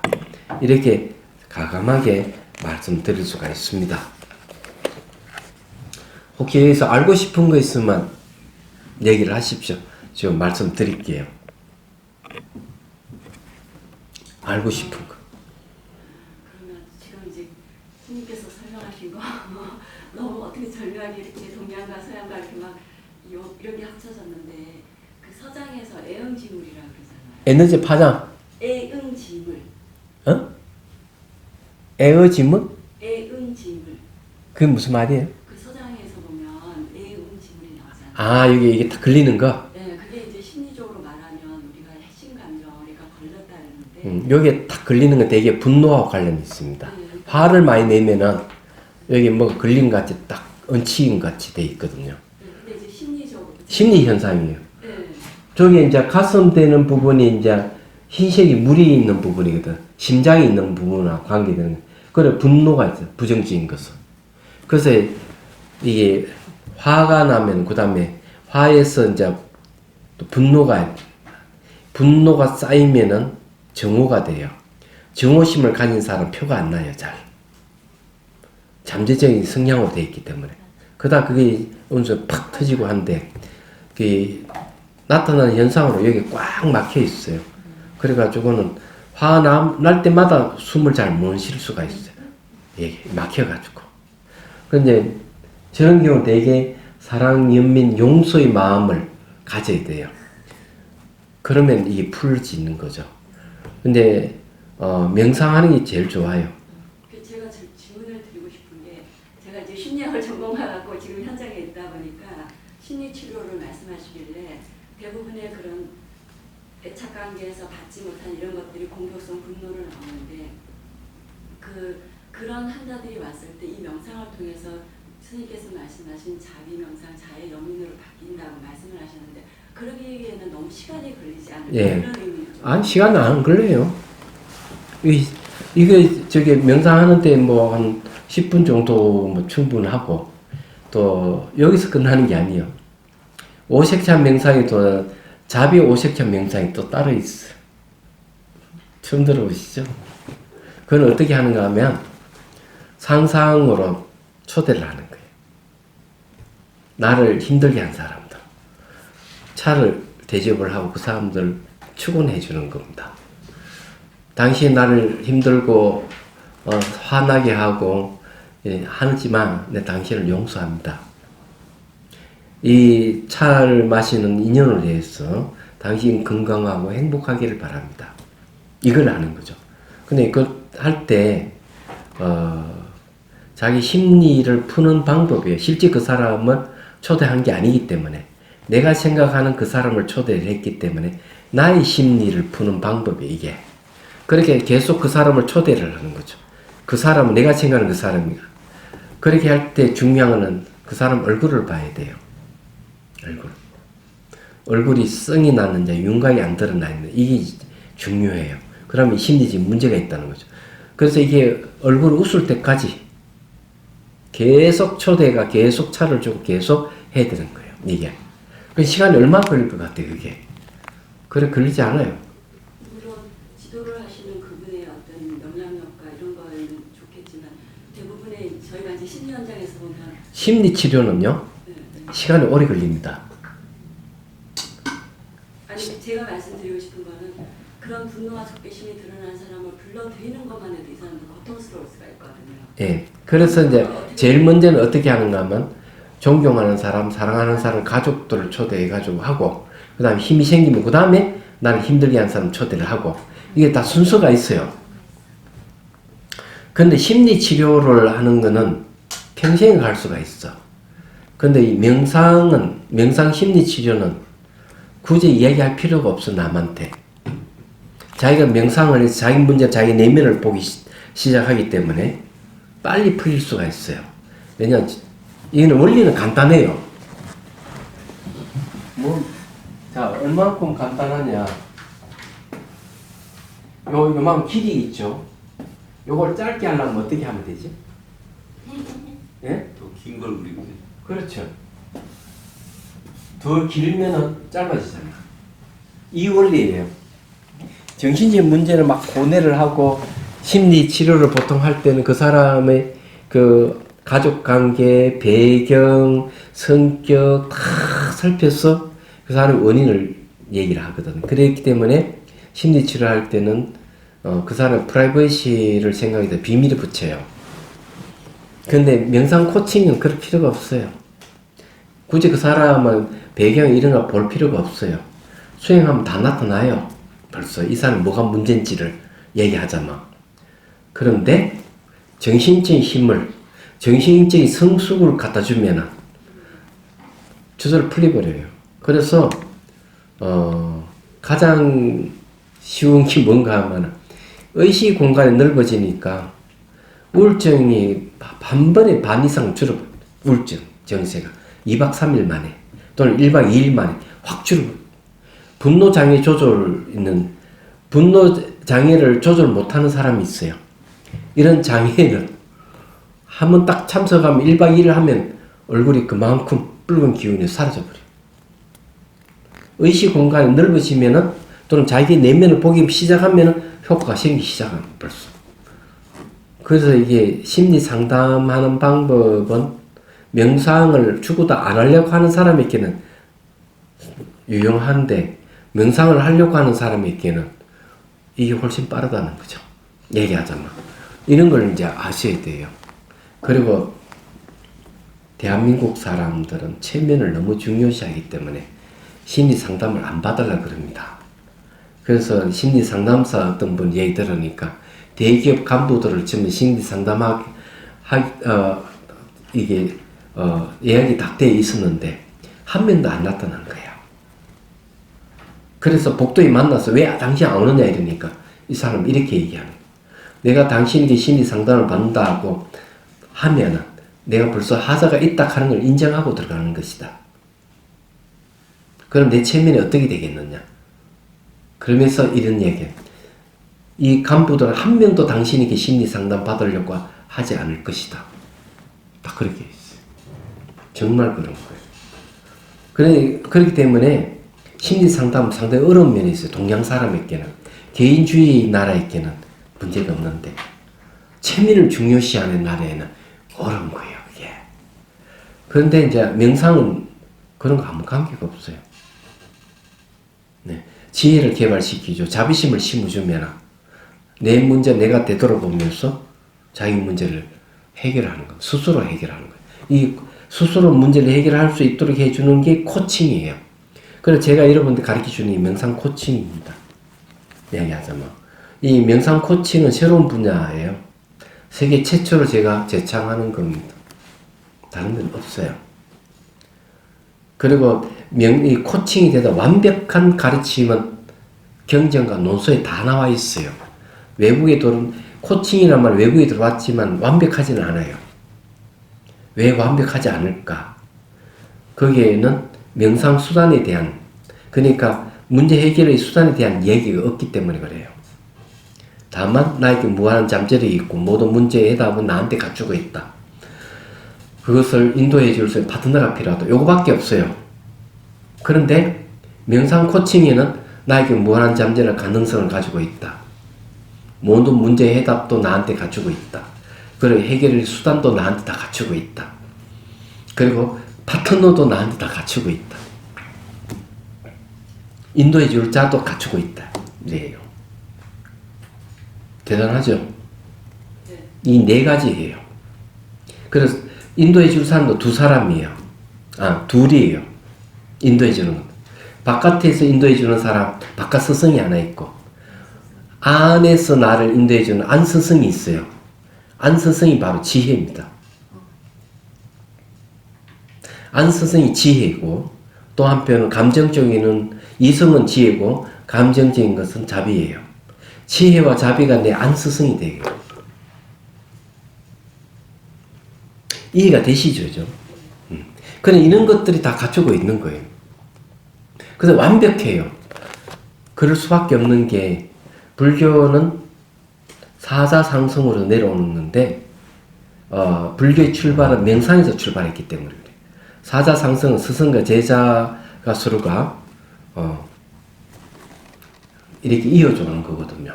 이렇게 가감하게 말씀드릴 수가 있습니다. 혹시 여기서 알고 싶은 거 있으면 얘기를 하십시오. 지금 말씀드릴게요. 알고 싶은 거. 그러면 지금 이제 스님께서 설명하신 거 너무 어떻게 절묘하게 이렇게 동양과 서양과 이렇게 막 이렇게 합쳐졌는데 그 서장에서 애응지물이라고 그러잖아요. 에너지 파장. 애응지물. 어? 에어지문? 애응지물. 그게 무슨 말이에요? 그 서장에서 보면 애응지물이 나오잖아요. 아, 이게 딱 걸리는 거? 네, 그게 이제 심리적으로 말하면 우리가 핵심 감정, 우리가 걸렸다는데 여기에 딱 걸리는 건 되게 분노하고 관련이 있습니다. 화를 많이 내면은 여기 뭐 걸린 것 같이 딱 얹힌 것 같이 돼 있거든요. 근데 이제 심리적으로 심리 현상이에요. 네. 저기 이제 가슴 되는 부분이 이제 흰색이 물이 있는 부분이거든. 심장이 있는 부분하고 관계되는 거. 그래, 분노가 있어. 부정적인 것은. 그래서 이게 화가 나면 그 다음에 화에서 이제 또 분노가 쌓이면은 정오가 돼요. 정오심을 가진 사람 표가 안 나요, 잘. 잠재적인 성향으로 되어 있기 때문에. 그러다 그게 어느 순간 팍 터지고 한데, 그 나타나는 현상으로 여기 꽉 막혀 있어요. 그래가지고는 화 날 때마다 숨을 잘 못 쉴 수가 있어요. 예, 막혀가지고. 근데 저런 경우 되게 사랑, 연민, 용서의 마음을 가져야 돼요. 그러면 이게 풀어지는 거죠. 근데 명상하는 게 제일 좋아요. 제가 질문을 드리고 싶은 게 제가 이제 심리학을 전공하고 지금 현장에 있다 보니까 심리 치료를 말씀하시길래 대부분의 그런 애착 관계에서 받지 못한 이런 것들이 공격성 분노를 나오는데 그런 한자들이 왔을 때 이 명상을 통해서 스님께서 말씀하신 자비 명상, 자의 영민으로 바뀐다고 말씀을 하셨는데 그러기에는 너무 시간이 걸리지 않을까 예. 그런 의미죠. 아니, 시간은 안 걸려요. 이게 저기 명상하는데 뭐 한 10분 정도 뭐 충분하고 또 여기서 끝나는 게 아니에요. 오색찬 명상이 또 자비 오색찬 명상이 또 따로 있어요. 처음 들어보시죠? 그건 어떻게 하는가 하면 상상으로 초대를 하는 거예요. 나를 힘들게 한 사람들. 차를 대접을 하고 그 사람들 축원해 주는 겁니다. 당신이 나를 힘들고 화나게 하고 하지만 내 당신을 용서합니다. 이 차를 마시는 인연을 위해서 당신 건강하고 행복하기를 바랍니다. 이걸 하는 거죠. 근데 이거 할 때 자기 심리를 푸는 방법이에요. 실제 그 사람은 초대한 게 아니기 때문에 내가 생각하는 그 사람을 초대를 했기 때문에 나의 심리를 푸는 방법이에요. 이게. 그렇게 계속 그 사람을 초대를 하는 거죠. 그 사람은 내가 생각하는 그 사람이야. 그렇게 할 때 중요한 거는 그 사람 얼굴을 봐야 돼요. 얼굴이 성이 나는지 윤곽이 안 드러나 있는 이게 중요해요. 그러면 심리적 문제가 있다는 거죠. 그래서 이게 얼굴 웃을 때까지 계속 초대가 계속 차를 주고 계속 해야 되는 거예요. 이게. 그 시간이 얼마 걸릴 것 같아요, 그게. 그래, 걸리지 않아요. 물론 지도를 하시는 그분의 어떤 영향력과 이런 거는 좋겠지만 대부분의 저희가 이제 심리 현장에서 보면 심리 치료는요, 시간이 오래 걸립니다. 아니 제가 말씀드리고 싶은 거는 그런 분노와 적개심이 드러난 사람을 불러들이는 것만 해도 이 사람은 고통스러울 수가 있거든요. 예. 그래서 이제 제일 먼저는 어떻게 하는가 하면 존경하는 사람, 사랑하는 사람, 가족들을 초대해가지고 하고 그 다음에 힘이 생기면 그 다음에 나를 힘들게 하는 사람 초대를 하고 이게 다 순서가 있어요. 근데 심리 치료를 하는 거는 평생에 갈 수가 있어. 근데 이 명상 심리 치료는 굳이 이야기할 필요가 없어, 남한테. 자기가 명상을 해서 자기 문제, 자기 내면을 보기 시작하기 때문에 빨리 풀릴 수가 있어요. 왜냐하면 이거는 원리는 간단해요. 자, 얼마큼 간단하냐. 요만큼 길이 있죠. 요걸 짧게 하려면 어떻게 하면 되지? 예? 더 긴 걸 그리고 그렇죠. 더 길면은 짧아지잖아. 이 원리예요. 정신적 문제를 막 고뇌를 하고 심리 치료를 보통 할 때는 그 사람의 그 가족 관계, 배경, 성격 다 살펴서 그 사람의 원인을 얘기를 하거든. 그렇기 때문에 심리 치료할 때는 그 사람의 프라이버시를 생각해서 비밀을 붙여요. 근데 명상 코칭은 그럴 필요가 없어요. 굳이 그 사람은 배경 이런 거 볼 필요가 없어요. 수행하면 다 나타나요. 벌써 이 사람이 뭐가 문제인지를 얘기하자마. 그런데 정신적인 힘을, 정신적인 성숙을 갖다 주면은 저절로 풀려버려요. 그래서 가장 쉬운 게 뭔가 하면 의식 공간이 넓어지니까 우울증이 반번에 반 이상 줄어버려. 우울증 증세가 2박 3일 만에 또는 1박 2일 만에 확 줄어버려. 분노 장애 조절 있는 분노 장애를 조절 못하는 사람이 있어요. 이런 장애는 한번 딱 참석하면 1박 2일 하면 얼굴이 그만큼 붉은 기운이 사라져버려요. 의식 공간이 넓어지면은 또는 자기 내면을 보기 시작하면은 효과가 생기기 시작합니다. 벌써. 그래서 이게 심리 상담하는 방법은 명상을 죽어도 안 하려고 하는 사람에게는 유용한데 명상을 하려고 하는 사람에게는 이게 훨씬 빠르다는 거죠. 얘기하자면. 이런 걸 이제 아셔야 돼요. 그리고 대한민국 사람들은 체면을 너무 중요시하기 때문에 심리 상담을 안 받으려고 그럽니다. 그래서 심리 상담사 어떤 분 얘기 들으니까 대기업 간부들을 전부 심리 예약이 딱 돼 있었는데 한 명도 안 나타난 거야. 그래서 복도에 만나서 왜 당신 안 오느냐 이러니까 이 사람 이렇게 얘기하는 거야. 내가 당신에게 심리 상담을 받는다고 하면은 내가 벌써 하자가 있다 하는 걸 인정하고 들어가는 것이다. 그럼 내 체면이 어떻게 되겠느냐? 그러면서 이런 얘기. 이 간부들은 한 명도 당신에게 심리 상담 받으려고 하지 않을 것이다. 딱 그렇게 있어요. 정말 그런 거예요. 그렇기 때문에 심리 상담은 상당히 어려운 면이 있어요. 동양 사람에게는. 개인주의 나라에게는 문제가 없는데 체면을 중요시하는 나라에는 어려운 거예요. 이게. 그런데 이제 명상은 그런 거 아무 관계가 없어요. 네. 지혜를 개발시키죠. 자비심을 심어주면 내 문제 내가 되돌아보면서 자기 문제를 해결하는 거. 스스로 해결하는 거예요. 이 스스로 문제를 해결할 수 있도록 해주는 게 코칭이에요. 그래서 제가 여러분들 가르쳐주는 이 명상 코칭입니다. 얘기하자면. 이 명상 코칭은 새로운 분야예요. 세계 최초로 제가 제창하는 겁니다. 다른 데는 없어요. 그리고 이 코칭이 되다 완벽한 가르침은 경전과 논서에 다 나와 있어요. 외국에 코칭이란 말 외국에 들어왔지만 완벽하지는 않아요. 왜 완벽하지 않을까? 거기에는 명상 수단에 대한, 그러니까 문제 해결의 수단에 대한 얘기가 없기 때문에 그래요. 다만 나에게 무한한 잠재력이 있고 모든 문제의 해답은 나한테 갖추고 있다. 그것을 인도해 줄 수 있는 파트너가 필요하다. 요거밖에 없어요. 그런데 명상 코칭에는 나에게 무한한 잠재력 가능성을 가지고 있다. 모든 문제의 해답도 나한테 갖추고 있다. 그리고 해결의 수단도 나한테 다 갖추고 있다. 그리고 파트너도 나한테 다 갖추고 있다. 인도해 줄 자도 갖추고 있다. 이래요. 대단하죠? 네. 이 네 가지예요. 그래서 인도해 줄 사람도 두 사람이에요. 둘이에요. 인도해 주는 것. 바깥에서 인도해 주는 사람, 바깥 스승이 하나 있고, 안에서 나를 인도해 주는 안 스승이 있어요. 안 스승이 바로 지혜입니다. 안 스승이 지혜고, 또 한편은 감정적인 이성은 지혜고, 감정적인 것은 자비예요. 지혜와 자비가 내 안 스승이 되게. 이해가 되시죠? 그런 이런 것들이 다 갖추고 있는 거예요. 그래서 완벽해요. 그럴 수밖에 없는 게, 불교는 4자상승으로 내려오는 건데, 불교의 출발은 명상에서 출발했기 때문에 그래. 사자상승은 스승과 제자가 서로가 이렇게 이어주는 거거든요.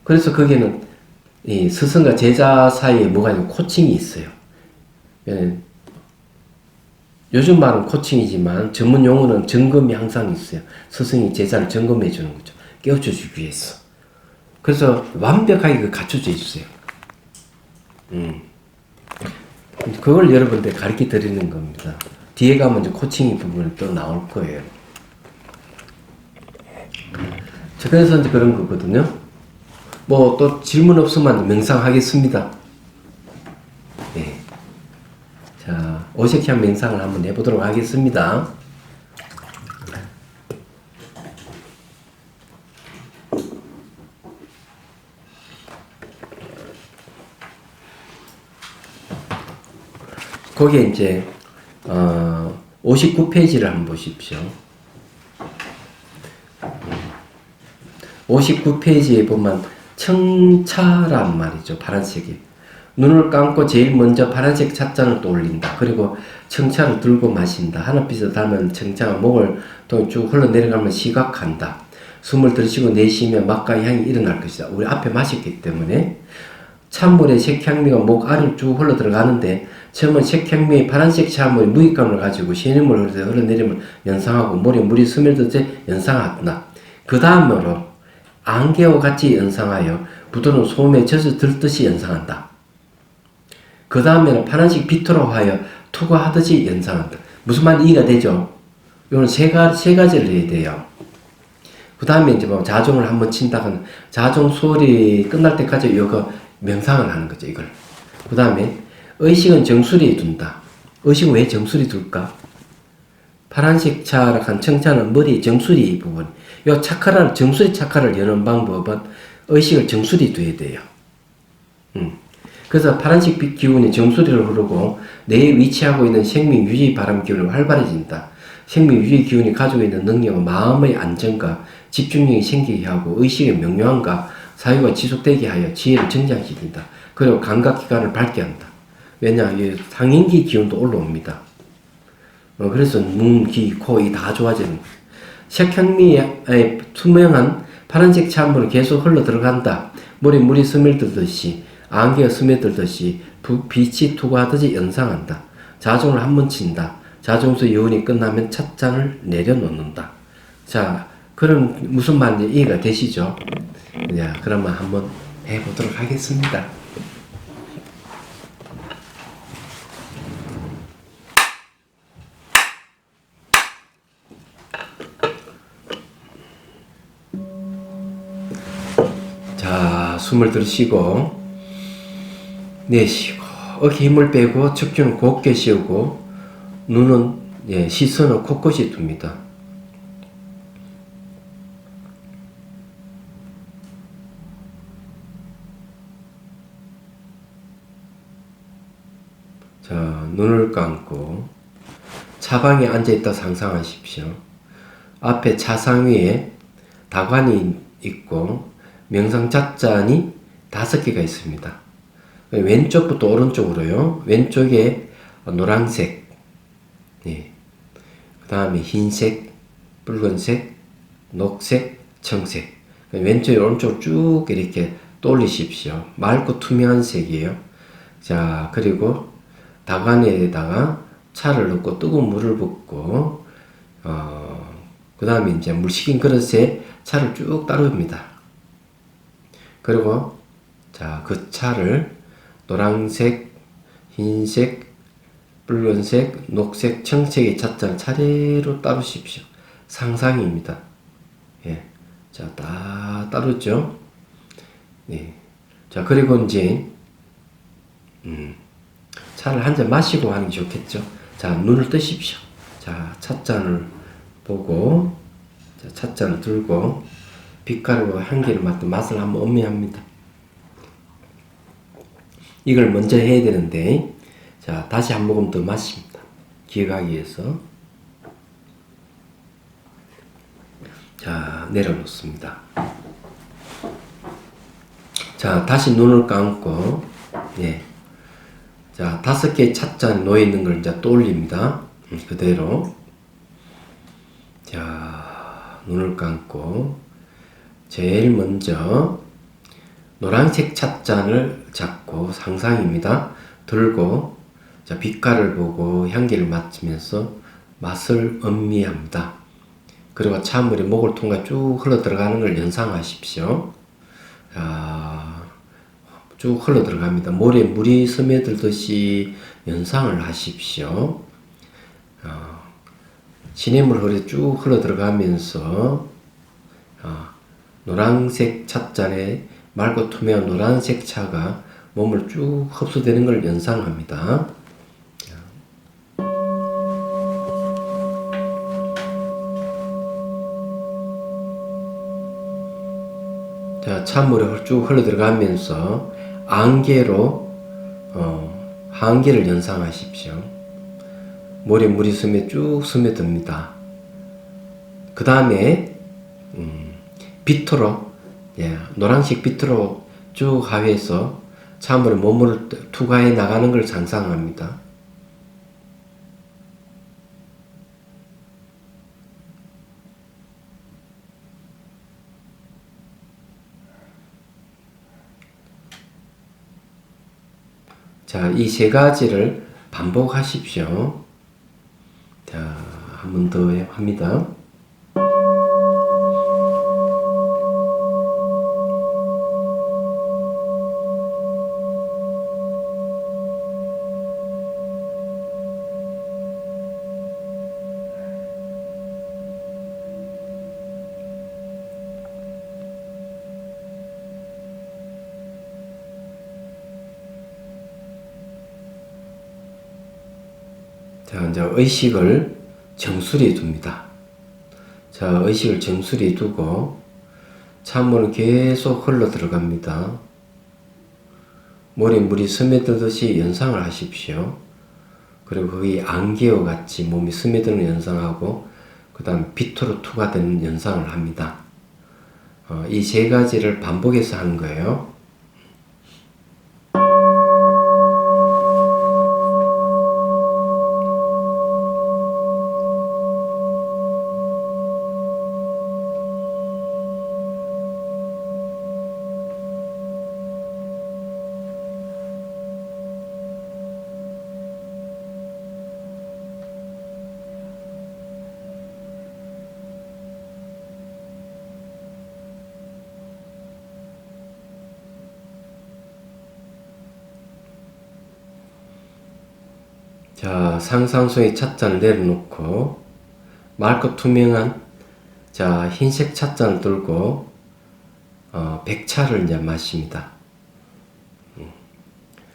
그래서 거기에는 이 스승과 제자 사이에 뭐가 있는 코칭이 있어요. 예. 요즘 말은 코칭이지만 전문 용어는 점검이 항상 있어요. 스승이 제자를 점검해 주는 거죠. 깨우쳐 주기 위해서. 그래서 완벽하게 갖춰져 있어요. 그걸 여러분들 가르쳐 드리는 겁니다. 뒤에 가면 이제 코칭 부분이 또 나올 거예요. 그래서 이제 그런 거거든요. 뭐 또 질문 없으면 명상하겠습니다. 네. 자, 오색향 명상을 한번 해보도록 하겠습니다. 거기에 이제 59페이지를 한번 보십시오. 59페이지에 보면 청차란 말이죠. 파란색이. 눈을 감고 제일 먼저 파란색 찻잔을 떠올린다. 그리고 청차를 들고 마신다. 하늘빛에 닿으면 청차가 목을 쭉 흘러내려가면 시각한다. 숨을 들이쉬고 내쉬면 막가의 향이 일어날 것이다. 우리 앞에 마셨기 때문에 찬물에 색향미가 목 아래로 쭉 흘러 들어가는데 처음은 색향미의 파란색 찬물이 무익감을 가지고 시냇물을 흘러내리면 연상하고 물에 물이 스며들듯이 연상한다. 그 다음으로 안개와 같이 연상하여 부드러운 소음에 젖어 들듯이 연상한다. 그 다음에는 파란색 빛으로 하여 투과하듯이 연상한다. 무슨 말이 이해가 되죠? 이건 세 가지를 해야 돼요. 그 다음에 이제 뭐 자종을 한번 친다거나 자종 수월이 끝날 때까지 이거 명상을 하는 거죠, 이걸. 그 다음에 의식은 정수리에 둔다. 의식은 왜 정수리에 둘까? 파란색 차락한 청차는 머리 정수리 부분. 이 차크라를, 정수리 차크라를 여는 방법은 의식을 정수리에 둬야 돼요. 그래서 파란색 빛 기운이 정수리로 흐르고 뇌에 위치하고 있는 생명 유지 바람 기운이 활발해진다. 생명 유지 기운이 가지고 있는 능력은 마음의 안정과 집중력이 생기게 하고 의식의 명료함과 사유가 지속되게 하여 지혜를 정장시킨다. 그리고 감각기관을 밝게 한다. 왜냐, 이 상인기 기운도 올라옵니다. 그래서 눈, 귀, 코, 이 다 좋아지는 거예요. 색향미의 투명한 파란색 찬물이 계속 흘러 들어간다. 물에 물이 스며들듯이, 안개가 스며들듯이, 빛이 투과하듯이 연상한다. 자종을 한번 친다. 자종수 여운이 끝나면 찻잔을 내려놓는다. 자, 그럼 무슨 말인지 이해가 되시죠? 자, 그러면 한번 해보도록 하겠습니다. 자, 숨을 들이쉬고 내쉬고 어깨 힘을 빼고 척추는 곧게 씌우고 눈은 시선은 코끝에 둡니다. 자, 눈을 감고 차방에 앉아있다 상상하십시오. 앞에 차상 위에 다관이 있고 명상 찻잔이 5개가 있습니다. 왼쪽부터 오른쪽으로요. 왼쪽에 노란색, 그 다음에 흰색, 붉은색, 녹색, 청색. 왼쪽에 오른쪽으로 쭉 이렇게 돌리십시오. 맑고 투명한 색이에요. 자, 그리고 다관에다가 차를 넣고 뜨거운 물을 붓고, 그 다음에 이제 물 식힌 그릇에 차를 쭉 따릅니다. 그리고, 자, 그 차를 노란색, 흰색, 붉은색, 녹색, 청색의 찻잔 차례로 따르십시오. 상상입니다. 예. 자, 다 따르죠? 네. 자, 그리고 이제, 차를 한 잔 마시고 하는 게 좋겠죠. 자, 눈을 뜨십시오. 자, 찻잔을 보고, 자, 찻잔을 들고, 빛깔과 향기를 맡은 맛을 한번 음미합니다. 이걸 먼저 해야 되는데, 자, 다시 한 모금 더 마십니다. 기억하기 위해서. 자, 내려놓습니다. 자, 다시 눈을 감고, 예. 자, 5개의 찻잔 놓여 있는 걸 이제 떠올립니다. 그대로. 자, 눈을 감고 제일 먼저 노란색 찻잔을 잡고 상상입니다. 들고 자, 빛깔을 보고 향기를 맡으면서 맛을 음미합니다. 그리고 찬물이 목을 통해 쭉 흘러 들어가는 걸 연상하십시오. 자, 쭉 흘러 들어갑니다. 모래에 물이 스며들듯이 연상을 하십시오. 시냇물 흐르 쭉 흘러 들어가면서 노란색 찻잔에 맑고 투명한 노란색 차가 몸을 쭉 흡수되는 걸 연상합니다. 자, 찬물이 쭉 흘러 들어가면서 안개로 한계를 연상하십시오. 모래 물이 쭉 스며듭니다. 그 다음에 빛으로 노란색 빛으로 쭉 하회해서 찬물에 몸을 투과해 나가는 걸 상상합니다. 자, 이 세 가지를 반복하십시오. 자, 한 번 더 합니다. 자, 이제 의식을 정수리에 둡니다. 자, 의식을 정수리에 두고 찬물은 계속 흘러 들어갑니다. 모래 물이 스며들듯이 연상을 하십시오. 그리고 거기 안개와 같이 몸이 스며드는 연상하고 그 다음 빛으로 투과되는 연상을 합니다. 이 세 가지를 반복해서 하는 거예요. 자, 상상 속의 찻잔을 내려놓고 맑고 투명한 자, 흰색 찻잔을 들고 백차를 이제 마십니다.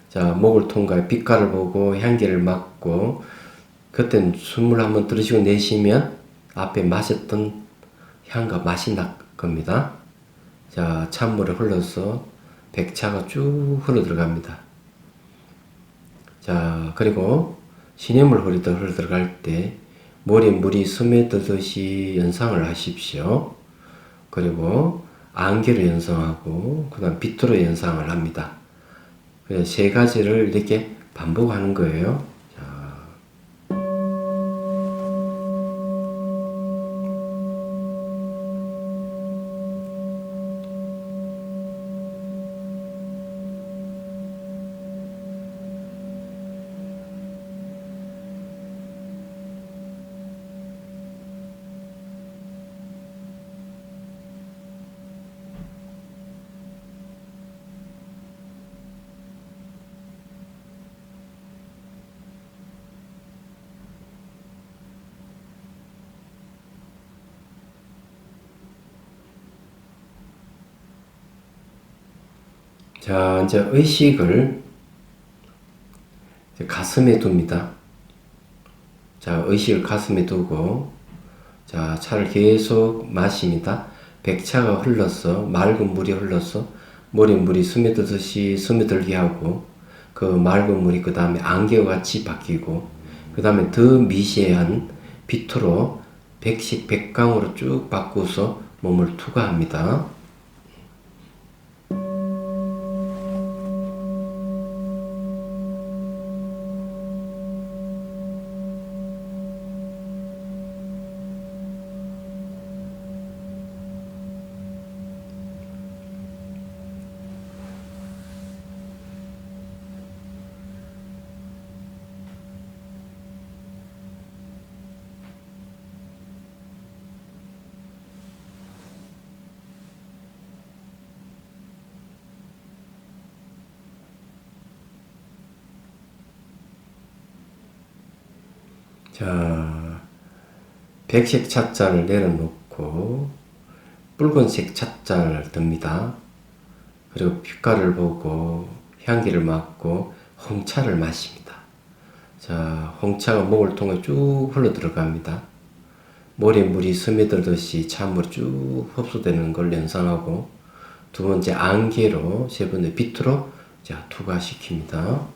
자, 목을 통과해 빛깔을 보고 향기를 맡고 그때는 숨을 한번 들으시고 내쉬면 앞에 마셨던 향과 맛이 날 겁니다. 자, 찬물에 흘러서 백차가 쭉 흘러 들어갑니다. 자, 그리고 시냇물 흘러 들어갈 때 모래 물이 스며들듯이 연상을 하십시오. 그리고 안개를 연상하고 그 다음 빛으로 연상을 합니다. 세 가지를 이렇게 반복하는 거예요. 자, 이제 의식을 가슴에 둡니다. 자, 의식을 가슴에 두고 자, 차를 계속 마십니다. 백차가 흘러서 맑은 물이 흘러서 모래 물이 스며들듯이 스며들게 하고 그 맑은 물이 그 다음에 안개와 같이 바뀌고 그 다음에 더 미세한 빛으로 백식 백광으로 쭉 바꾸어서 몸을 투과합니다. 자, 백색 찻잔을 내려놓고 붉은색 찻잔을 듭니다. 그리고 빛깔을 보고 향기를 맡고 홍차를 마십니다. 자, 홍차가 목을 통해 쭉 흘러 들어갑니다. 머리에 물이 스며들듯이 찬물이 쭉 흡수되는 걸 연상하고, 두 번째 안개로, 세 번째 빛으로 자, 투과시킵니다.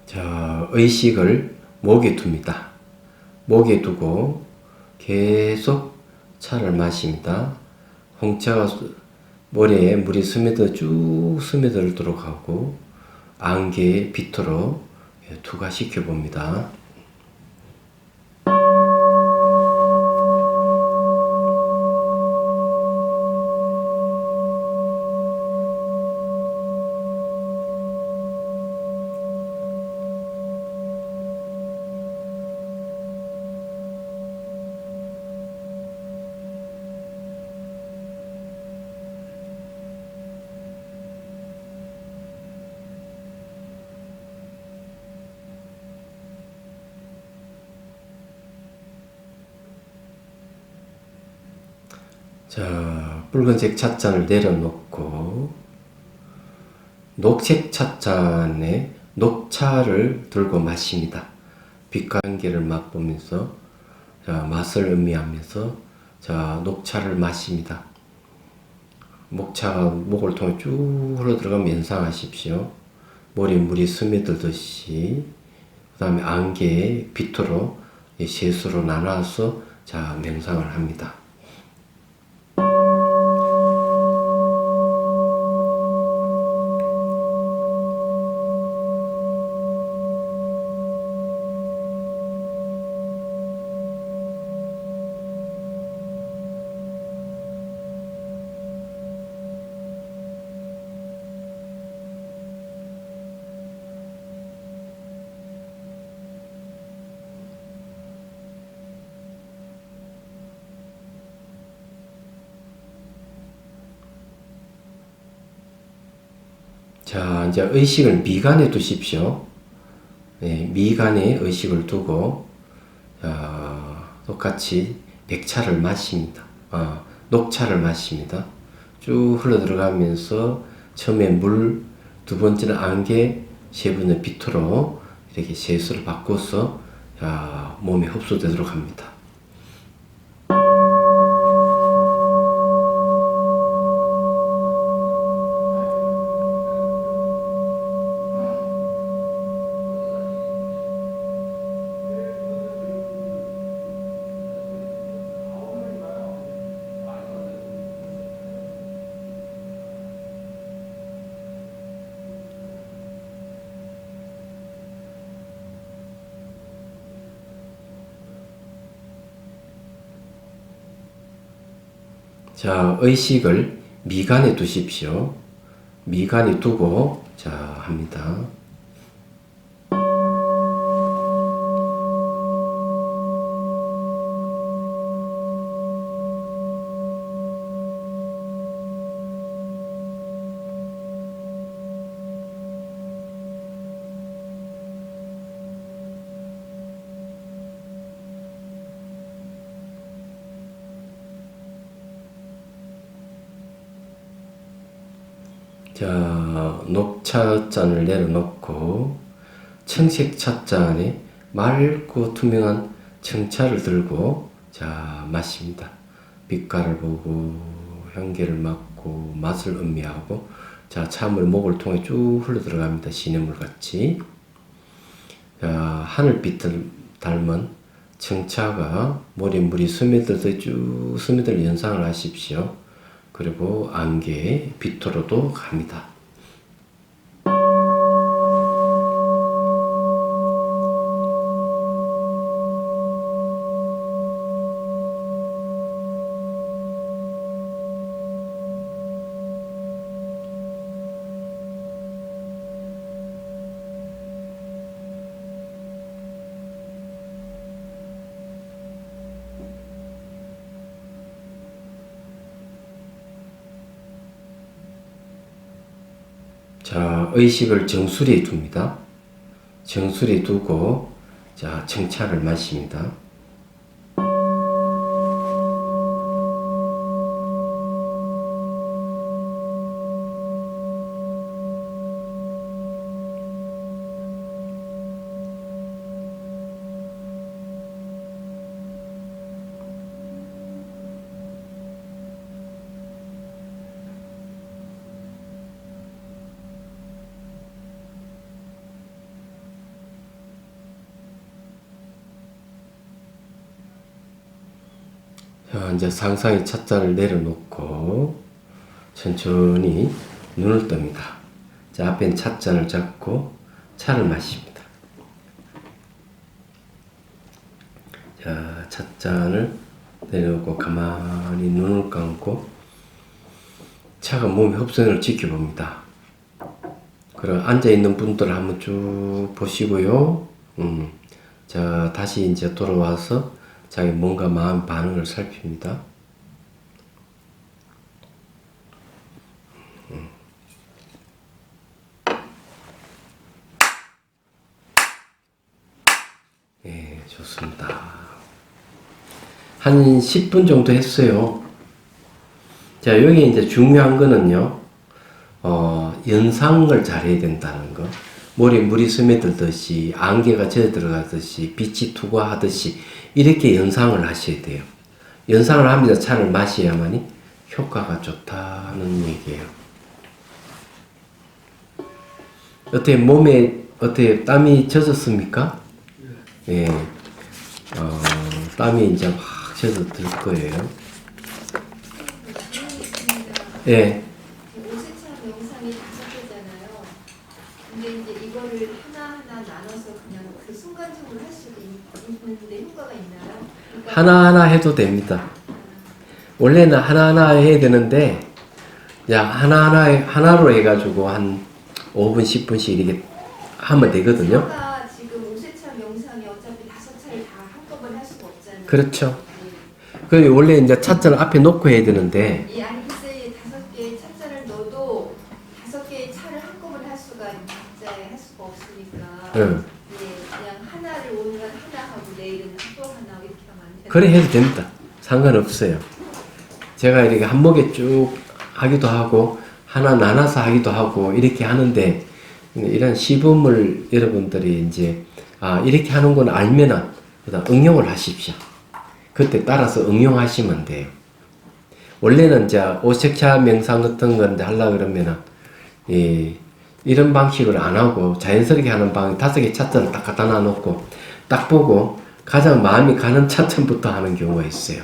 자, 의식을 목에 둡니다. 목에 두고 계속 차를 마십니다. 홍차가 머리에 물이 쭉 스며들도록 하고 안개의 빛으로 투과시켜 봅니다. 자, 붉은색 찻잔을 내려놓고 녹색 찻잔에 녹차를 들고 마십니다. 빛과 향기를 맛보면서 자, 맛을 음미하면서 자, 녹차를 마십니다. 목차가 목을 통해 쭉 흘러 들어가면 연상하십시오. 머리에 물이 스며들듯이. 그 다음에 안개의 빛으로 세수로 나눠서 자, 명상을 합니다. 자, 이제 의식을 미간에 두십시오. 네, 미간에 의식을 두고, 자, 똑같이 백차를 마십니다. 녹차를 마십니다. 쭉 흘러 들어가면서 처음에 물, 두 번째는 안개, 세 번째 빛으로 이렇게 세수를 바꿔서 자, 몸에 흡수되도록 합니다. 자, 의식을 미간에 두십시오. 미간에 두고 자, 합니다. 자, 녹차잔을 내려놓고 청색 찻잔에 맑고 투명한 청차를 들고 자, 마십니다. 빛깔을 보고 향기를 맡고 맛을 음미하고 자, 찬물 목을 통해 쭉 흘러 들어갑니다. 시냇물 같이. 자, 하늘빛을 닮은 청차가 머리에 물이 스며들듯 쭉 스며들 연상을 하십시오. 그리고 안개의 빛으로도 갑니다. 자, 의식을 정수리에 둡니다. 정수리에 두고 자, 정차를 마십니다. 자, 이제 상상의 찻잔을 내려놓고 천천히 눈을 뜹니다. 자, 앞엔 찻잔을 잡고 차를 마십니다. 자, 찻잔을 내려놓고 가만히 눈을 감고 차가 몸의 흡선을 지켜봅니다. 그럼 앉아있는 분들을 한번 쭉 보시고요. 자, 다시 이제 돌아와서 자기 몸과 마음 반응을 살핍니다. 네, 좋습니다. 한 10분 정도 했어요. 자, 여기 이제 중요한 거는요, 연상을 잘해야 된다는 거. 머리에 물이 스며들듯이, 안개가 젖어 들어가듯이, 빛이 투과하듯이, 이렇게 연상을 하셔야 돼요. 연상을 하면서 차를 마셔야만이 효과가 좋다는 얘기예요. 어떻게 몸에, 어떻게 땀이 젖었습니까? 예. 땀이 이제 확 젖어 들 거예요. 예. 오세차 명상이 5개잖아요. 근데 이제 이거를 하나하나 나눠서 그냥 그 순간적으로 할 수도 있는데 효과가 있나요? 그러니까 하나하나 해도 됩니다. 원래는 하나하나 해야 되는데, 야, 하나로 해가지고 한 5분, 10분씩 이렇게 하면 되거든요. 차가 지금 오세차 명상이 어차피 5차를 다 한꺼번에 할 수가 없잖아요. 그렇죠. 그 원래 이제 찻잔을 앞에 놓고 해야 되는데, 이 안에 글쎄 5개의 찻잔을 넣어도 5개의 차를 한꺼번에 할 수가 각자에 할 수가 없으니까 응. 예, 그냥 하나를 오늘은 하나 하고 내일은 또 하나 이렇게 하면 안 돼요. 그래 해도 됩니다. 상관없어요. 제가 이렇게 한목에 쭉 하기도 하고, 하나 나눠서 하기도 하고, 이렇게 하는데, 이런 시범을 여러분들이 이제, 이렇게 하는 건 알면은, 그다음 응용을 하십시오. 그때 따라서 응용하시면 돼요. 원래는 이제 오색차 명상 같은 건데 하려고 그러면은, 이런 방식을 안 하고 자연스럽게 하는 방식 5개 찻잔을 딱 갖다 놔놓고 딱 보고 가장 마음이 가는 찻잔부터 하는 경우가 있어요.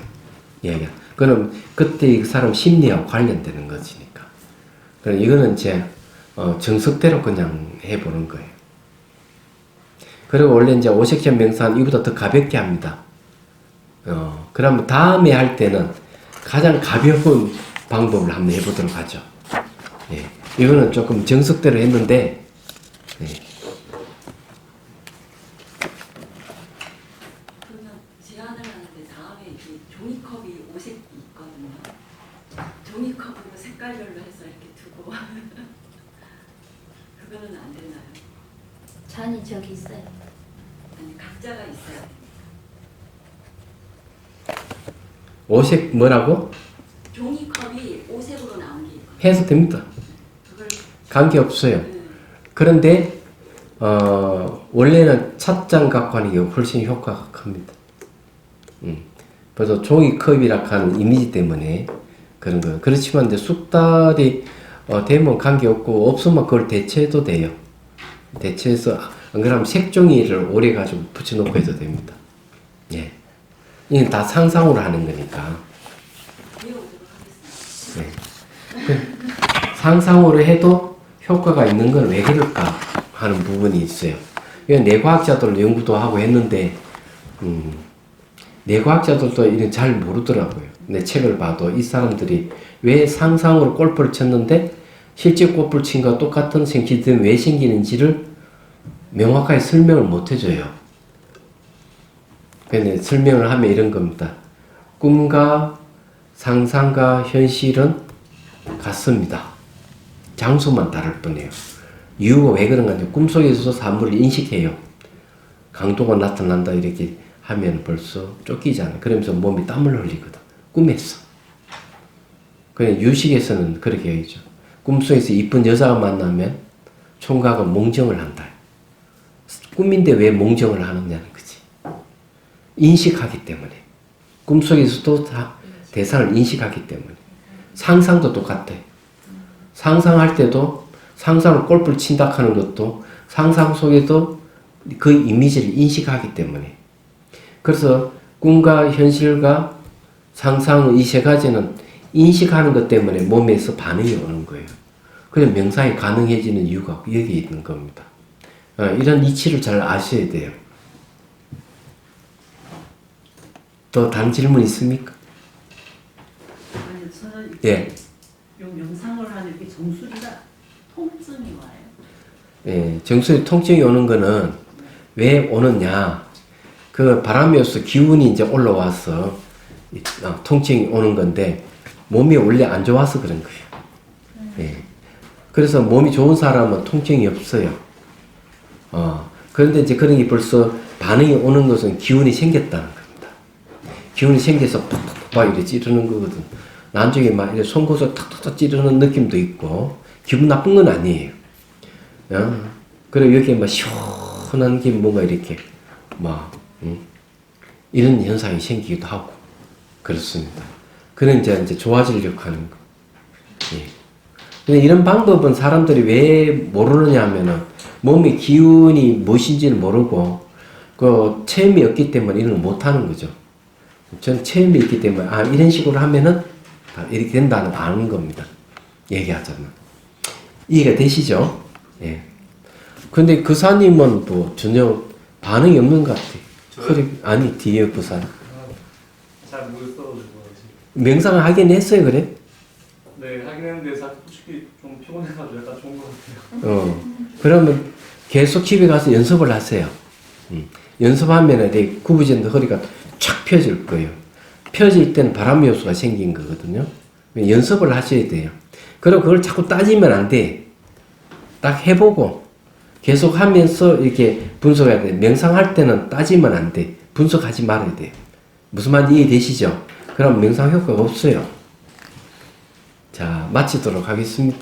예. 그럼 그때 그 사람 심리하고 관련되는 것이니까. 그럼 이거는 이제 정석대로 그냥 해보는 거예요. 그리고 원래 이제 오색천 명상 이보다 더 가볍게 합니다. 그러면 다음에 할 때는 가장 가벼운 방법을 한번 해보도록 하죠. 예. 이거는 조금 정석대로 했는데, 예. 그러면 제안을 하는데 다음에 이제 종이컵이 5색이 있거든요. 종이컵으로 색깔별로 해서 이렇게 두고 그거는 안 되나요? 잔이 저기 있어요. 아니 각자가 있어요. 오색 뭐라고? 종이컵이 5색으로 나온 게 있거든요. 해서 됩니다. 그걸 관계없어요. 그런데 원래는 찻잔 갖고 하는 게 훨씬 효과가 큽니다. 그래서 종이컵이라 하는 이미지 때문에 그런 거예요. 그렇지만 이제 쑥달이 되면 관계없고 없으면 그걸 대체해도 돼요. 대체해서 안 그러면 색종이를 오래 가지고 붙여놓고 해도 됩니다. 예, 이건 다 상상으로 하는 거니까. 배워보도록 하겠습니다. 네. 상상으로 해도 효과가 있는 건 왜 그럴까 하는 부분이 있어요. 이건 뇌과학자들도 연구도 하고 했는데, 뇌과학자들도 이런 잘 모르더라고요. 내 책을 봐도 이 사람들이 왜 상상으로 골프를 쳤는데 실제 골프를 친 것과 똑같은 생기들이 왜 생기는지를 명확하게 설명을 못 해줘요. 근데 설명을 하면 이런 겁니다. 꿈과 상상과 현실은 같습니다. 장소만 다를 뿐이에요. 이유가 왜 그런가 하면 꿈속에서도 사물을 인식해요. 강도가 나타난다 이렇게 하면 벌써 쫓기잖아요. 그러면서 몸이 땀을 흘리거든. 꿈에서. 그냥 유식에서는 그렇게 하죠. 꿈속에서 이쁜 여자가 만나면 총각은 몽정을 한다. 꿈인데 왜 몽정을 하느냐는 거지. 인식하기 때문에. 꿈속에서도 다 대상을 인식하기 때문에. 상상도 똑같아. 상상할 때도 상상을 골프를 친다 하는 것도 상상 속에도 그 이미지를 인식하기 때문에. 그래서 꿈과 현실과 상상 이 세 가지는 인식하는 것 때문에 몸에서 반응이 오는 거예요. 그래서 명상이 가능해지는 이유가 여기 있는 겁니다. 이런 이치를 잘 아셔야 돼요. 또 다른 질문 있습니까? 아니 저는 예. 요 명상을 하는 이렇게 정수리가 통증이 와요. 예, 정수리 통증이 오는 거는 왜 오느냐? 그 바람이어서 기운이 이제 올라와서 통증이 오는 건데 몸이 원래 안 좋아서 그런 거예요. 예. 그래서 몸이 좋은 사람은 통증이 없어요. 그런데 이제 그런 게 벌써 반응이 오는 것은 기운이 생겼다는 겁니다. 기운이 생겨서 팍팍팍 이렇게 찌르는 거거든. 나중에 막 이렇게 송곳을 탁탁탁 찌르는 느낌도 있고 기분 나쁜 건 아니에요. 그리고 여기에 막 시원한 게 뭔가 이렇게 막 이런 현상이 생기기도 하고 그렇습니다. 그런 이제 좋아지려고 하는 거. 예. 근데 이런 방법은 사람들이 왜 모르느냐 하면은 몸의 기운이 무엇인지를 모르고 그 체험이 없기 때문에 이런 걸 못하는 거죠. 전 체험이 있기 때문에 이런 식으로 하면은 이렇게 된다는 걸 아는 겁니다. 얘기하자면. 이해가 되시죠? 예. 근데 그 사님은 뭐 전혀 반응이 없는 것 같아. 아니 뒤에 그 사람. 잘 모르겠어가지고 명상을 하긴 했어요, 그래? 네 하긴 했는데 솔직히 좀 피곤해가지고 약간 좋은 것 같아요. 그러면 계속 집에 가서 연습을 하세요. 연습하면 내 구부진데 허리가 쫙 펴질 거예요. 펴질 때는 바람 요소가 생긴 거거든요. 연습을 하셔야 돼요. 그리고 그걸 자꾸 따지면 안 돼. 딱 해보고 계속 하면서 이렇게 분석해야 돼. 명상할 때는 따지면 안 돼. 분석하지 말아야 돼요. 무슨 말인지 이해되시죠? 그럼 명상 효과가 없어요. 자, 마치도록 하겠습니다.